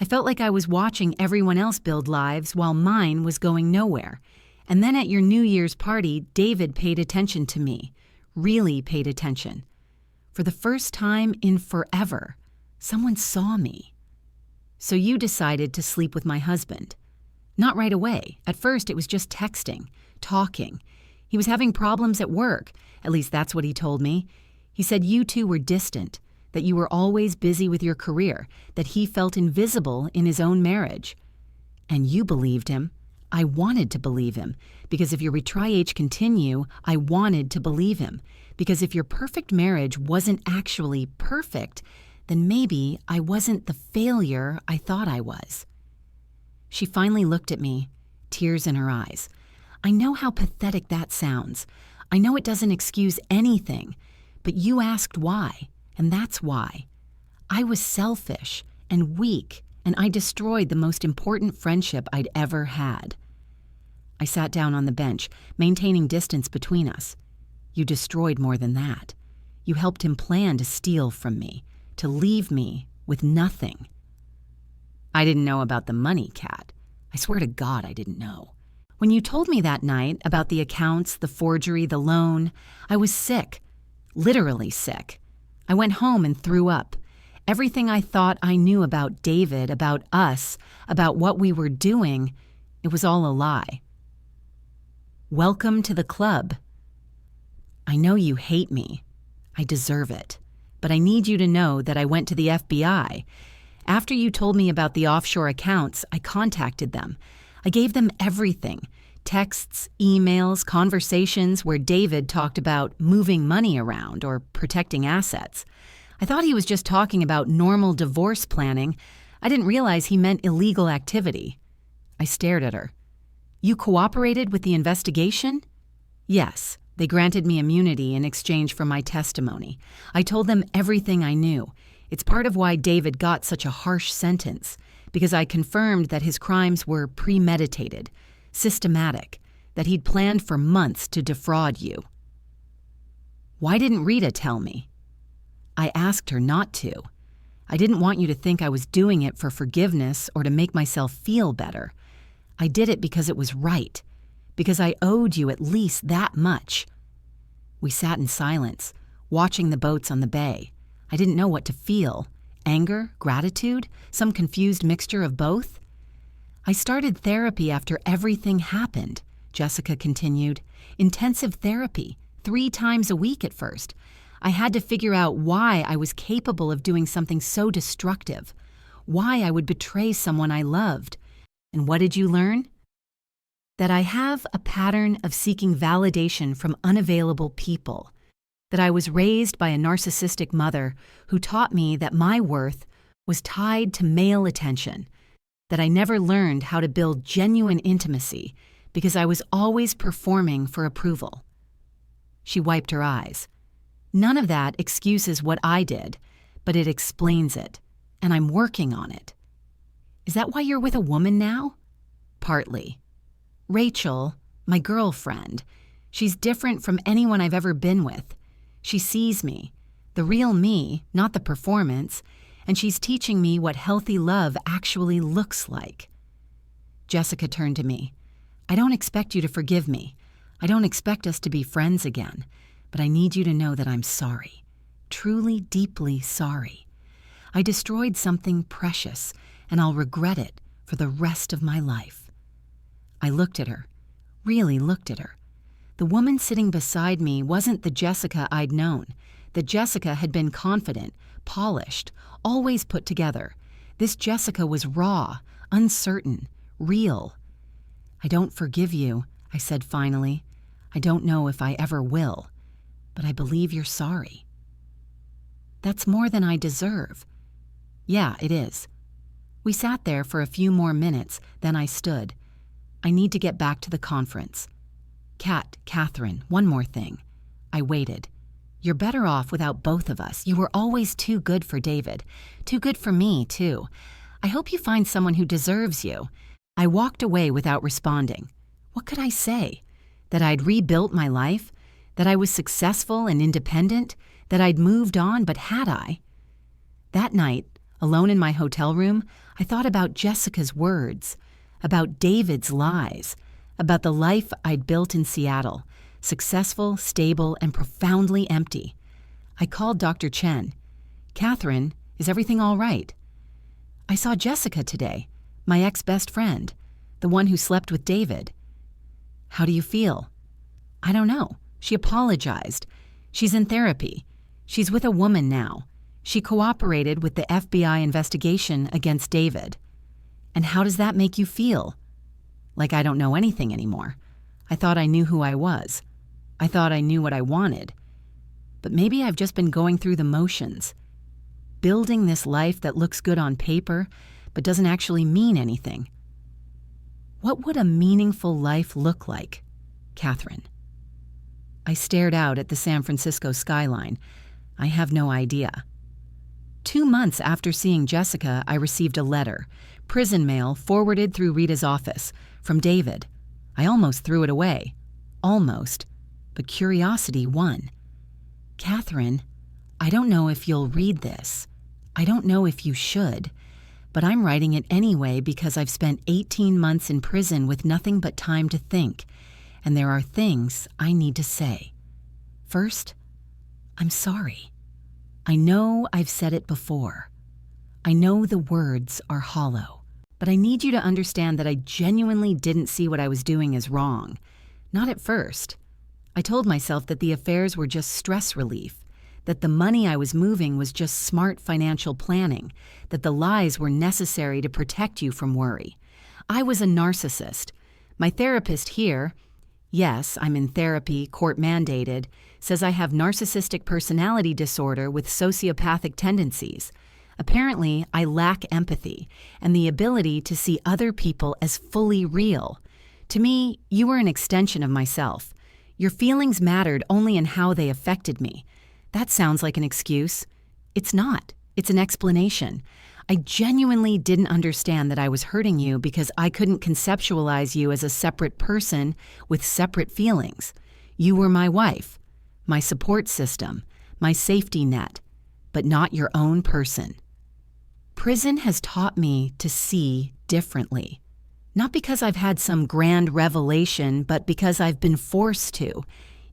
I felt like I was watching everyone else build lives while mine was going nowhere. And then at your New Year's party, David paid attention to me. Really paid attention. For the first time in forever, someone saw me. So you decided to sleep with my husband. Not right away. At first, it was just texting, talking. He was having problems at work. At least that's what he told me. He said you two were distant, that you were always busy with your career, that he felt invisible in his own marriage. And you believed him. I wanted to believe him, because if your Retry-H continue, I wanted to believe him. Because if your perfect marriage wasn't actually perfect, then maybe I wasn't the failure I thought I was. She finally looked at me, tears in her eyes. I know how pathetic that sounds. I know it doesn't excuse anything, but you asked why, and that's why. I was selfish and weak, and I destroyed the most important friendship I'd ever had. I sat down on the bench, maintaining distance between us. You destroyed more than that. You helped him plan to steal from me, to leave me with nothing. I didn't know about the money, Kat. I swear to God I didn't know. When you told me that night about the accounts, the forgery, the loan, I was sick. Literally sick. I went home and threw up. Everything I thought I knew about David, about us, about what we were doing, it was all a lie. Welcome to the club. I know you hate me. I deserve it. But I need you to know that I went to the FBI. After you told me about the offshore accounts, I contacted them. I gave them everything. Texts, emails, conversations where David talked about moving money around or protecting assets. I thought he was just talking about normal divorce planning. I didn't realize he meant illegal activity. I stared at her. You cooperated with the investigation? Yes. They granted me immunity in exchange for my testimony. I told them everything I knew. It's part of why David got such a harsh sentence, because I confirmed that his crimes were premeditated, systematic, that he'd planned for months to defraud you. Why didn't Rita tell me? I asked her not to. I didn't want you to think I was doing it for forgiveness or to make myself feel better. I did it because it was right, because I owed you at least that much. We sat in silence, watching the boats on the bay. I didn't know what to feel. Anger? Gratitude? Some confused mixture of both? I started therapy after everything happened, Jessica continued. Intensive therapy, 3 times a week at first. I had to figure out why I was capable of doing something so destructive, why I would betray someone I loved. And what did you learn? That I have a pattern of seeking validation from unavailable people, that I was raised by a narcissistic mother who taught me that my worth was tied to male attention, that I never learned how to build genuine intimacy because I was always performing for approval. She wiped her eyes. None of that excuses what I did, but it explains it, and I'm working on it. Is that why you're with a woman now? Partly. Rachel, my girlfriend, she's different from anyone I've ever been with. She sees me, the real me, not the performance, and she's teaching me what healthy love actually looks like. Jessica turned to me. I don't expect you to forgive me. I don't expect us to be friends again, but I need you to know that I'm sorry. Truly, deeply sorry. I destroyed something precious, and I'll regret it for the rest of my life. I looked at her, really looked at her. The woman sitting beside me wasn't the Jessica I'd known. The Jessica had been confident, polished, always put together. This Jessica was raw, uncertain, real. I don't forgive you, I said finally. I don't know if I ever will, but I believe you're sorry. That's more than I deserve. Yeah, it is. We sat there for a few more minutes, then I stood. I need to get back to the conference. Kat, Catherine, one more thing. I waited. You're better off without both of us. You were always too good for David. Too good for me, too. I hope you find someone who deserves you. I walked away without responding. What could I say? That I'd rebuilt my life? That I was successful and independent? That I'd moved on, but had I? That night, alone in my hotel room, I thought about Jessica's words, about David's lies, about the life I'd built in Seattle, successful, stable, and profoundly empty. I called Dr. Chen. "Catherine, is everything all right?" "I saw Jessica today, my ex-best friend, the one who slept with David." "How do you feel?" "I don't know. She apologized. She's in therapy. She's with a woman now. She cooperated with the FBI investigation against David." "And how does that make you feel?" "Like I don't know anything anymore. I thought I knew who I was. I thought I knew what I wanted. But maybe I've just been going through the motions, building this life that looks good on paper but doesn't actually mean anything." "What would a meaningful life look like, Catherine?" I stared out at the San Francisco skyline. I have no idea. 2 months after seeing Jessica, I received a letter, prison mail forwarded through Rita's office, from David. I almost threw it away. Almost. But curiosity won. "Catherine, I don't know if you'll read this. I don't know if you should. But I'm writing it anyway because I've spent 18 months in prison with nothing but time to think, and there are things I need to say. First, I'm sorry. I know I've said it before. I know the words are hollow, but I need you to understand that I genuinely didn't see what I was doing as wrong. Not at first. I told myself that the affairs were just stress relief, that the money I was moving was just smart financial planning, that the lies were necessary to protect you from worry. I was a narcissist. My therapist here, yes, I'm in therapy, court mandated, says I have narcissistic personality disorder with sociopathic tendencies. Apparently, I lack empathy and the ability to see other people as fully real. To me, you were an extension of myself. Your feelings mattered only in how they affected me. That sounds like an excuse. It's not. It's an explanation. I genuinely didn't understand that I was hurting you because I couldn't conceptualize you as a separate person with separate feelings. You were my wife, my support system, my safety net, but not your own person. Prison has taught me to see differently. Not because I've had some grand revelation, but because I've been forced to.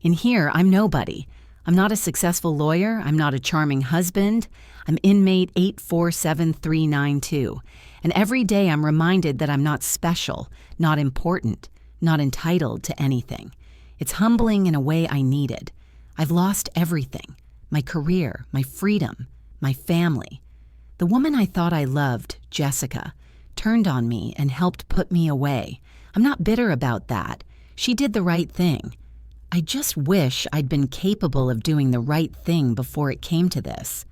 In here, I'm nobody. I'm not a successful lawyer. I'm not a charming husband. I'm inmate 847392. And every day I'm reminded that I'm not special, not important, not entitled to anything. It's humbling in a way I needed. I've lost everything. My career, my freedom, my family. The woman I thought I loved, Jessica, turned on me and helped put me away. I'm not bitter about that. She did the right thing. I just wish I'd been capable of doing the right thing before it came to this.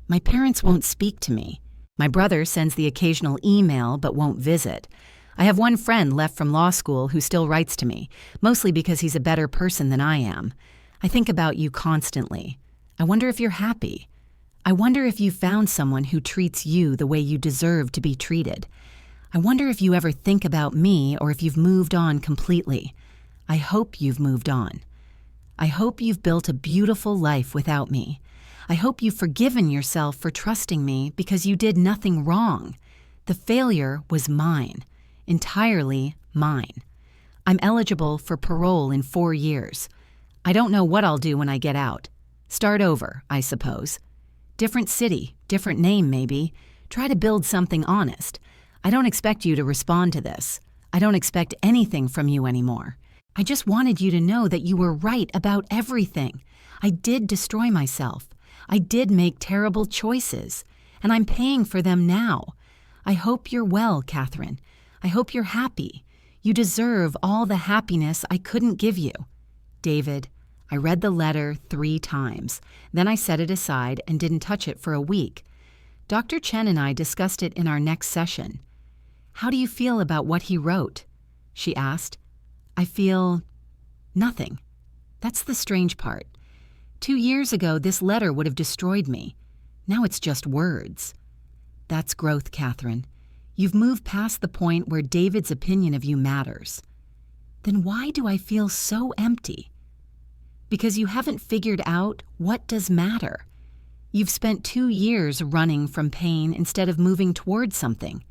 My parents won't speak to me. My brother sends the occasional email but won't visit. I have one friend left from law school who still writes to me, mostly because he's a better person than I am. I think about you constantly. I wonder if you're happy. I wonder if you found someone who treats you the way you deserve to be treated. I wonder if you ever think about me or if you've moved on completely. I hope you've moved on. I hope you've built a beautiful life without me. I hope you've forgiven yourself for trusting me because you did nothing wrong. The failure was mine, entirely mine. I'm eligible for parole in 4 years. I don't know what I'll do when I get out. Start over, I suppose. Different city, different name maybe. Try to build something honest. I don't expect you to respond to this. I don't expect anything from you anymore. I just wanted you to know that you were right about everything. I did destroy myself. I did make terrible choices, and I'm paying for them now. I hope you're well, Catherine. I hope you're happy. You deserve all the happiness I couldn't give you. David. I read the letter 3 times. Then I set it aside and didn't touch it for a week. Dr. Chen and I discussed it in our next session. How do you feel about what he wrote? She asked. I feel nothing. That's the strange part. 2 years ago, this letter would have destroyed me. Now it's just words. That's growth, Catherine. You've moved past the point where David's opinion of you matters. Then why do I feel so empty? Because you haven't figured out what does matter. You've spent 2 years running from pain instead of moving towards something.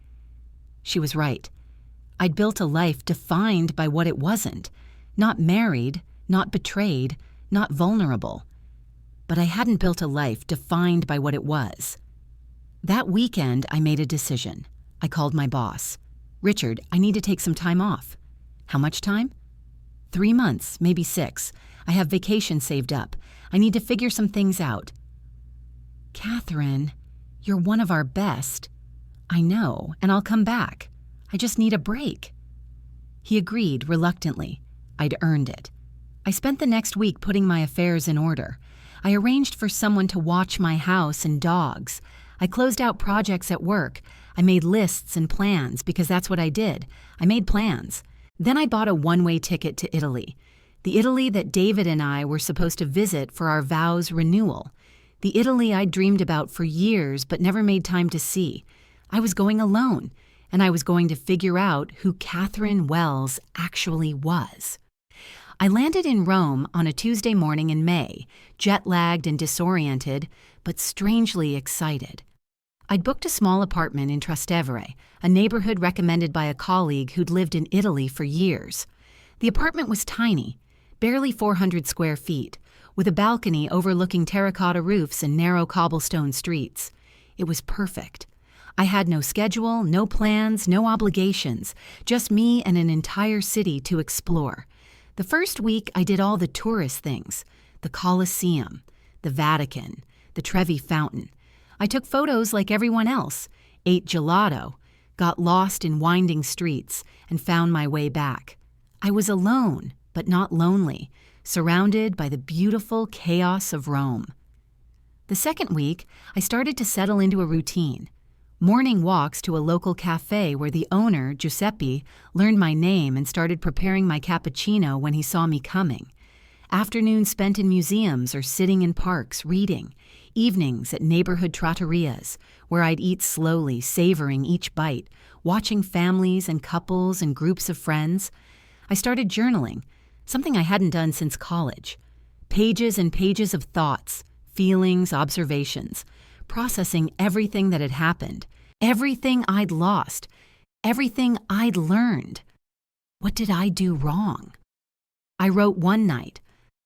She was right. I'd built a life defined by what it wasn't. Not married, not betrayed, not vulnerable. But I hadn't built a life defined by what it was. That weekend, I made a decision. I called my boss. Richard, I need to take some time off. How much time? 3 months, maybe 6. I have vacation saved up. I need to figure some things out. Catherine, you're one of our best. I know, and I'll come back. I just need a break. He agreed reluctantly. I'd earned it. I spent the next week putting my affairs in order. I arranged for someone to watch my house and dogs. I closed out projects at work. I made lists and plans because that's what I did. I made plans. Then I bought a one-way ticket to Italy. The Italy that David and I were supposed to visit for our vows renewal. The Italy I'd dreamed about for years but never made time to see. I was going alone, and I was going to figure out who Catherine Wells actually was. I landed in Rome on a Tuesday morning in May, jet-lagged and disoriented, but strangely excited. I'd booked a small apartment in Trastevere, a neighborhood recommended by a colleague who'd lived in Italy for years. The apartment was tiny, barely 400 square feet, with a balcony overlooking terracotta roofs and narrow cobblestone streets. It was perfect. I had no schedule, no plans, no obligations, just me and an entire city to explore. The first week, I did all the tourist things: the Colosseum, the Vatican, the Trevi Fountain. I took photos like everyone else, ate gelato, got lost in winding streets, and found my way back. I was alone, but not lonely, surrounded by the beautiful chaos of Rome. The second week, I started to settle into a routine. Morning walks to a local cafe where the owner, Giuseppe, learned my name and started preparing my cappuccino when he saw me coming. Afternoons spent in museums or sitting in parks reading. Evenings at neighborhood trattorias, where I'd eat slowly, savoring each bite, watching families and couples and groups of friends. I started journaling, something I hadn't done since college. Pages and pages of thoughts, feelings, observations, processing everything that had happened, everything I'd lost, everything I'd learned. What did I do wrong? I wrote one night,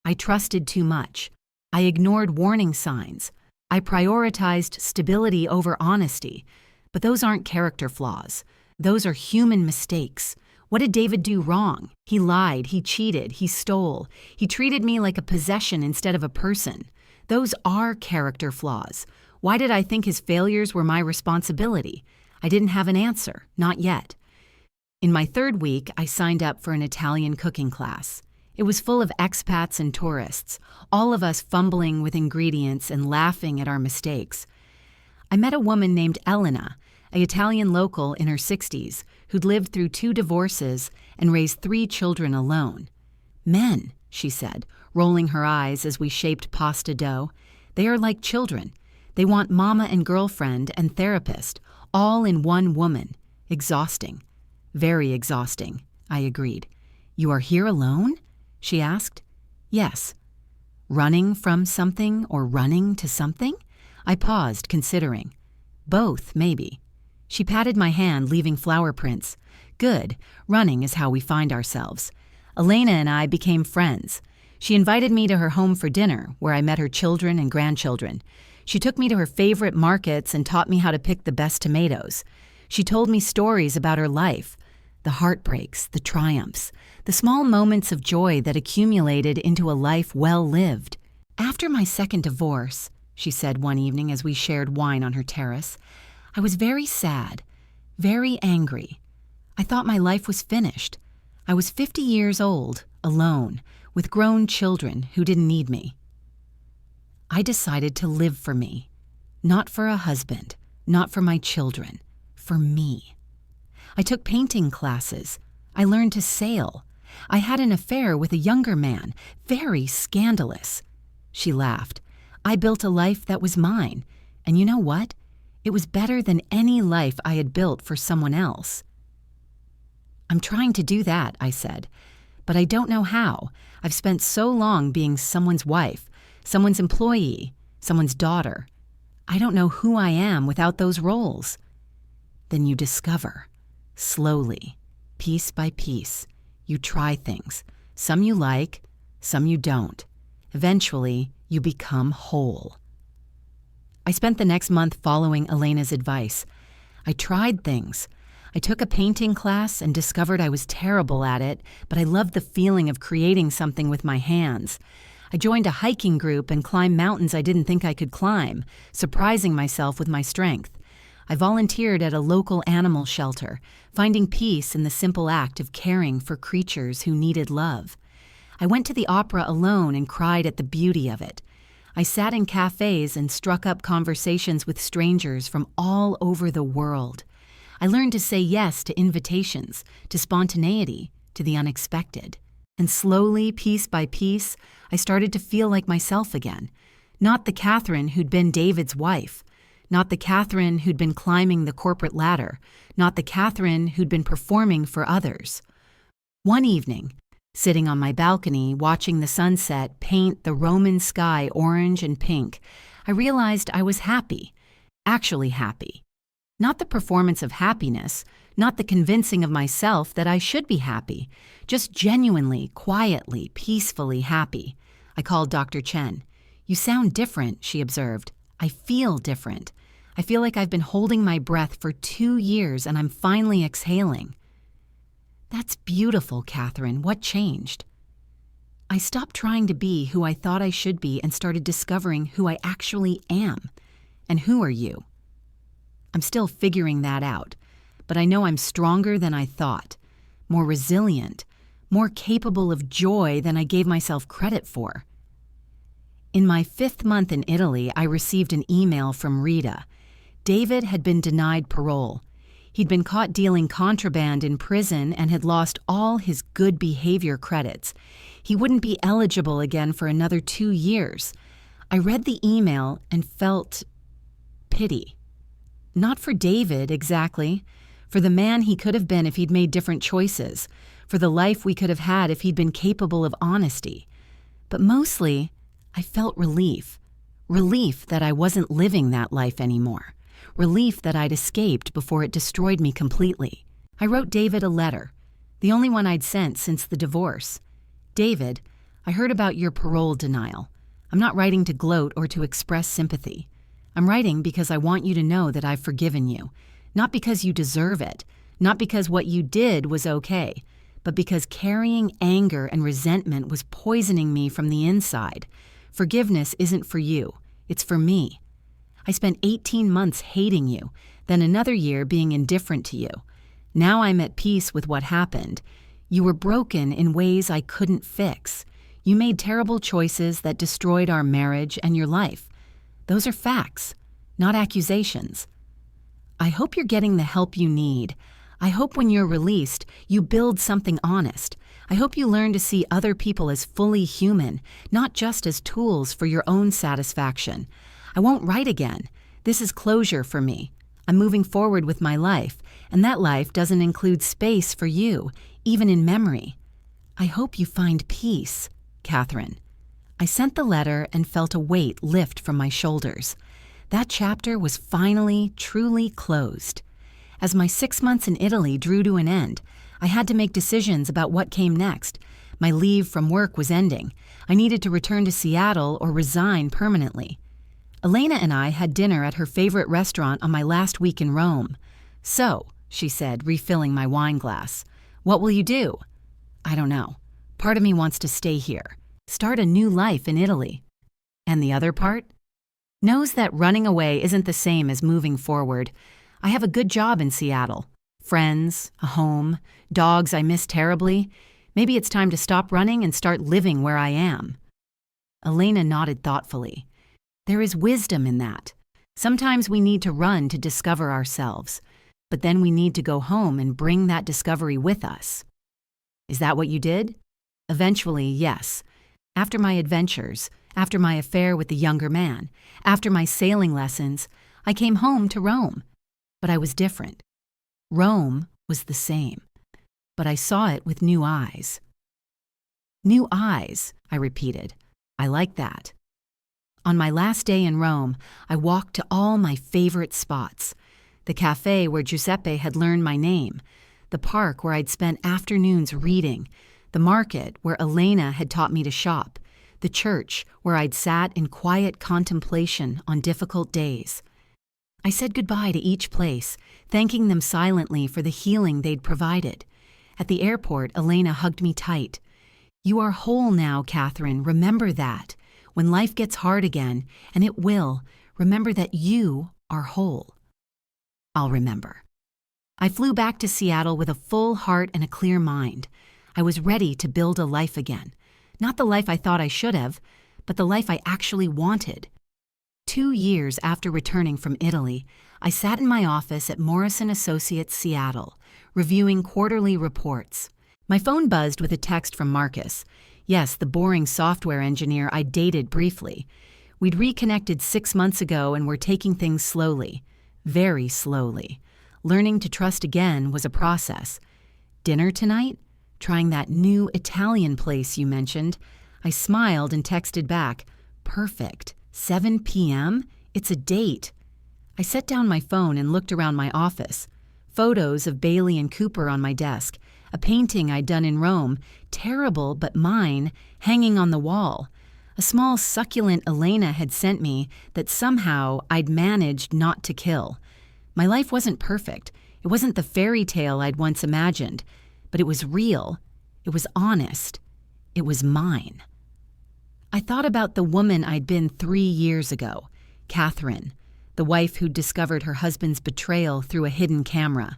I trusted too much. I ignored warning signs. I prioritized stability over honesty. But those aren't character flaws. Those are human mistakes. What did David do wrong? He lied, he cheated, he stole. He treated me like a possession instead of a person. Those are character flaws. Why did I think his failures were my responsibility? I didn't have an answer, not yet. In my third week, I signed up for an Italian cooking class. It was full of expats and tourists, all of us fumbling with ingredients and laughing at our mistakes. I met a woman named Elena, an Italian local in her 60s, who'd lived through 2 divorces and raised 3 children alone. Men, she said, rolling her eyes as we shaped pasta dough. They are like children. They want mama and girlfriend and therapist, all in one woman. Exhausting. Very exhausting, I agreed. You are here alone? She asked. Yes. Running from something or running to something? I paused, considering. Both, maybe. She patted my hand, leaving flower prints. Good. Running is how we find ourselves. Elena and I became friends. She invited me to her home for dinner, where I met her children and grandchildren. She took me to her favorite markets and taught me how to pick the best tomatoes. She told me stories about her life, the heartbreaks, the triumphs, the small moments of joy that accumulated into a life well lived. After my second divorce, she said one evening as we shared wine on her terrace, I was very sad, very angry. I thought my life was finished. I was 50 years old, alone, with grown children who didn't need me. I decided to live for me, not for a husband, not for my children, for me. I took painting classes. I learned to sail. I had an affair with a younger man, very scandalous. She laughed. I built a life that was mine, and you know what? It was better than any life I had built for someone else. I'm trying to do that, I said, but I don't know how. I've spent so long being someone's wife, someone's employee, someone's daughter, I don't know who I am without those roles. Then you discover, slowly, piece by piece. You try things. Some you like, some you don't. Eventually, you become whole. I spent the next month following Elena's advice. I tried things. I took a painting class and discovered I was terrible at it, but I loved the feeling of creating something with my hands. I joined a hiking group and climbed mountains I didn't think I could climb, surprising myself with my strength. I volunteered at a local animal shelter, finding peace in the simple act of caring for creatures who needed love. I went to the opera alone and cried at the beauty of it. I sat in cafes and struck up conversations with strangers from all over the world. I learned to say yes to invitations, to spontaneity, to the unexpected. And slowly, piece by piece, I started to feel like myself again. Not the Catherine who'd been David's wife. Not the Catherine who'd been climbing the corporate ladder. Not the Catherine who'd been performing for others. One evening, sitting on my balcony watching the sunset paint the Roman sky orange and pink, I realized I was happy, actually happy. Not the performance of happiness, not the convincing of myself that I should be happy, just genuinely, quietly, peacefully happy. I called Dr. Chen. "You sound different," she observed. "I feel different. I feel like I've been holding my breath for 2 years and I'm finally exhaling." "That's beautiful, Catherine. What changed?" "I stopped trying to be who I thought I should be and started discovering who I actually am." "And who are you?" "I'm still figuring that out, but I know I'm stronger than I thought, more resilient, more capable of joy than I gave myself credit for." In my 5th month in Italy, I received an email from Rita. David had been denied parole. He'd been caught dealing contraband in prison and had lost all his good behavior credits. He wouldn't be eligible again for another 2 years. I read the email and felt pity. Not for David, exactly. For the man he could have been if he'd made different choices. For the life we could have had if he'd been capable of honesty. But mostly, I felt relief. Relief that I wasn't living that life anymore. Relief that I'd escaped before it destroyed me completely. I wrote David a letter, the only one I'd sent since the divorce. "David, I heard about your parole denial. I'm not writing to gloat or to express sympathy. I'm writing because I want you to know that I've forgiven you, not because you deserve it, not because what you did was okay, but because carrying anger and resentment was poisoning me from the inside. Forgiveness isn't for you, it's for me. I spent 18 months hating you, then another year being indifferent to you. Now I'm at peace with what happened. You were broken in ways I couldn't fix. You made terrible choices that destroyed our marriage and your life. Those are facts, not accusations. I hope you're getting the help you need. I hope when you're released, you build something honest. I hope you learn to see other people as fully human, not just as tools for your own satisfaction. I won't write again. This is closure for me. I'm moving forward with my life, and that life doesn't include space for you, even in memory. I hope you find peace, Catherine." I sent the letter and felt a weight lift from my shoulders. That chapter was finally, truly closed. As my 6 months in Italy drew to an end, I had to make decisions about what came next. My leave from work was ending. I needed to return to Seattle or resign permanently. Elena and I had dinner at her favorite restaurant on my last week in Rome. "So," she said, refilling my wine glass, "what will you do?" "I don't know. Part of me wants to stay here. Start a new life in Italy." "And the other part?" "Knows that running away isn't the same as moving forward. I have a good job in Seattle. Friends, a home, dogs I miss terribly. Maybe it's time to stop running and start living where I am." Elena nodded thoughtfully. "There is wisdom in that. Sometimes we need to run to discover ourselves, but then we need to go home and bring that discovery with us." "Is that what you did?" "Eventually, yes. After my adventures, after my affair with the younger man, after my sailing lessons, I came home to Rome. But I was different. Rome was the same, but I saw it with new eyes." "New eyes," I repeated. "I like that." On my last day in Rome, I walked to all my favorite spots. The cafe where Giuseppe had learned my name, the park where I'd spent afternoons reading, the market where Elena had taught me to shop, the church where I'd sat in quiet contemplation on difficult days. I said goodbye to each place, thanking them silently for the healing they'd provided. At the airport, Elena hugged me tight. "You are whole now, Catherine. Remember that. When life gets hard again, and it will, remember that you are whole." I'll remember. I flew back to Seattle with a full heart and a clear mind. I was ready to build a life again. Not the life I thought I should have, but the life I actually wanted. 2 years after returning from Italy, I sat in my office at Morrison Associates Seattle, reviewing quarterly reports. My phone buzzed with a text from Marcus. Yes, the boring software engineer I dated briefly. We'd reconnected 6 months ago and were taking things slowly. Very slowly. Learning to trust again was a process. "Dinner tonight? Trying that new Italian place you mentioned." I smiled and texted back, "Perfect. 7 p.m.? It's a date." I set down my phone and looked around my office. Photos of Bailey and Cooper on my desk, a painting I'd done in Rome, terrible but mine, hanging on the wall. A small succulent Elena had sent me that somehow I'd managed not to kill. My life wasn't perfect. It wasn't the fairy tale I'd once imagined, but it was real. It was honest. It was mine. I thought about the woman I'd been 3 years ago, Catherine, the wife who'd discovered her husband's betrayal through a hidden camera.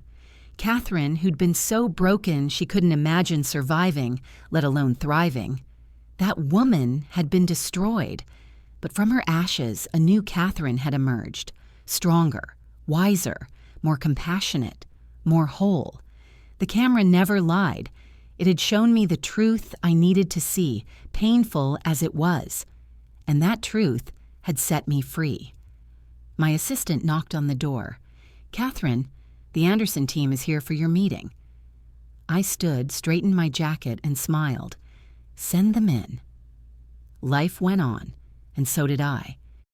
Catherine, who'd been so broken she couldn't imagine surviving, let alone thriving. That woman had been destroyed, but from her ashes, a new Catherine had emerged, stronger, wiser, more compassionate, more whole. The camera never lied. It had shown me the truth I needed to see, painful as it was, and that truth had set me free. My assistant knocked on the door. "Catherine, the Anderson team is here for your meeting." I stood, straightened my jacket, and smiled. "Send them in." Life went on, and so did I.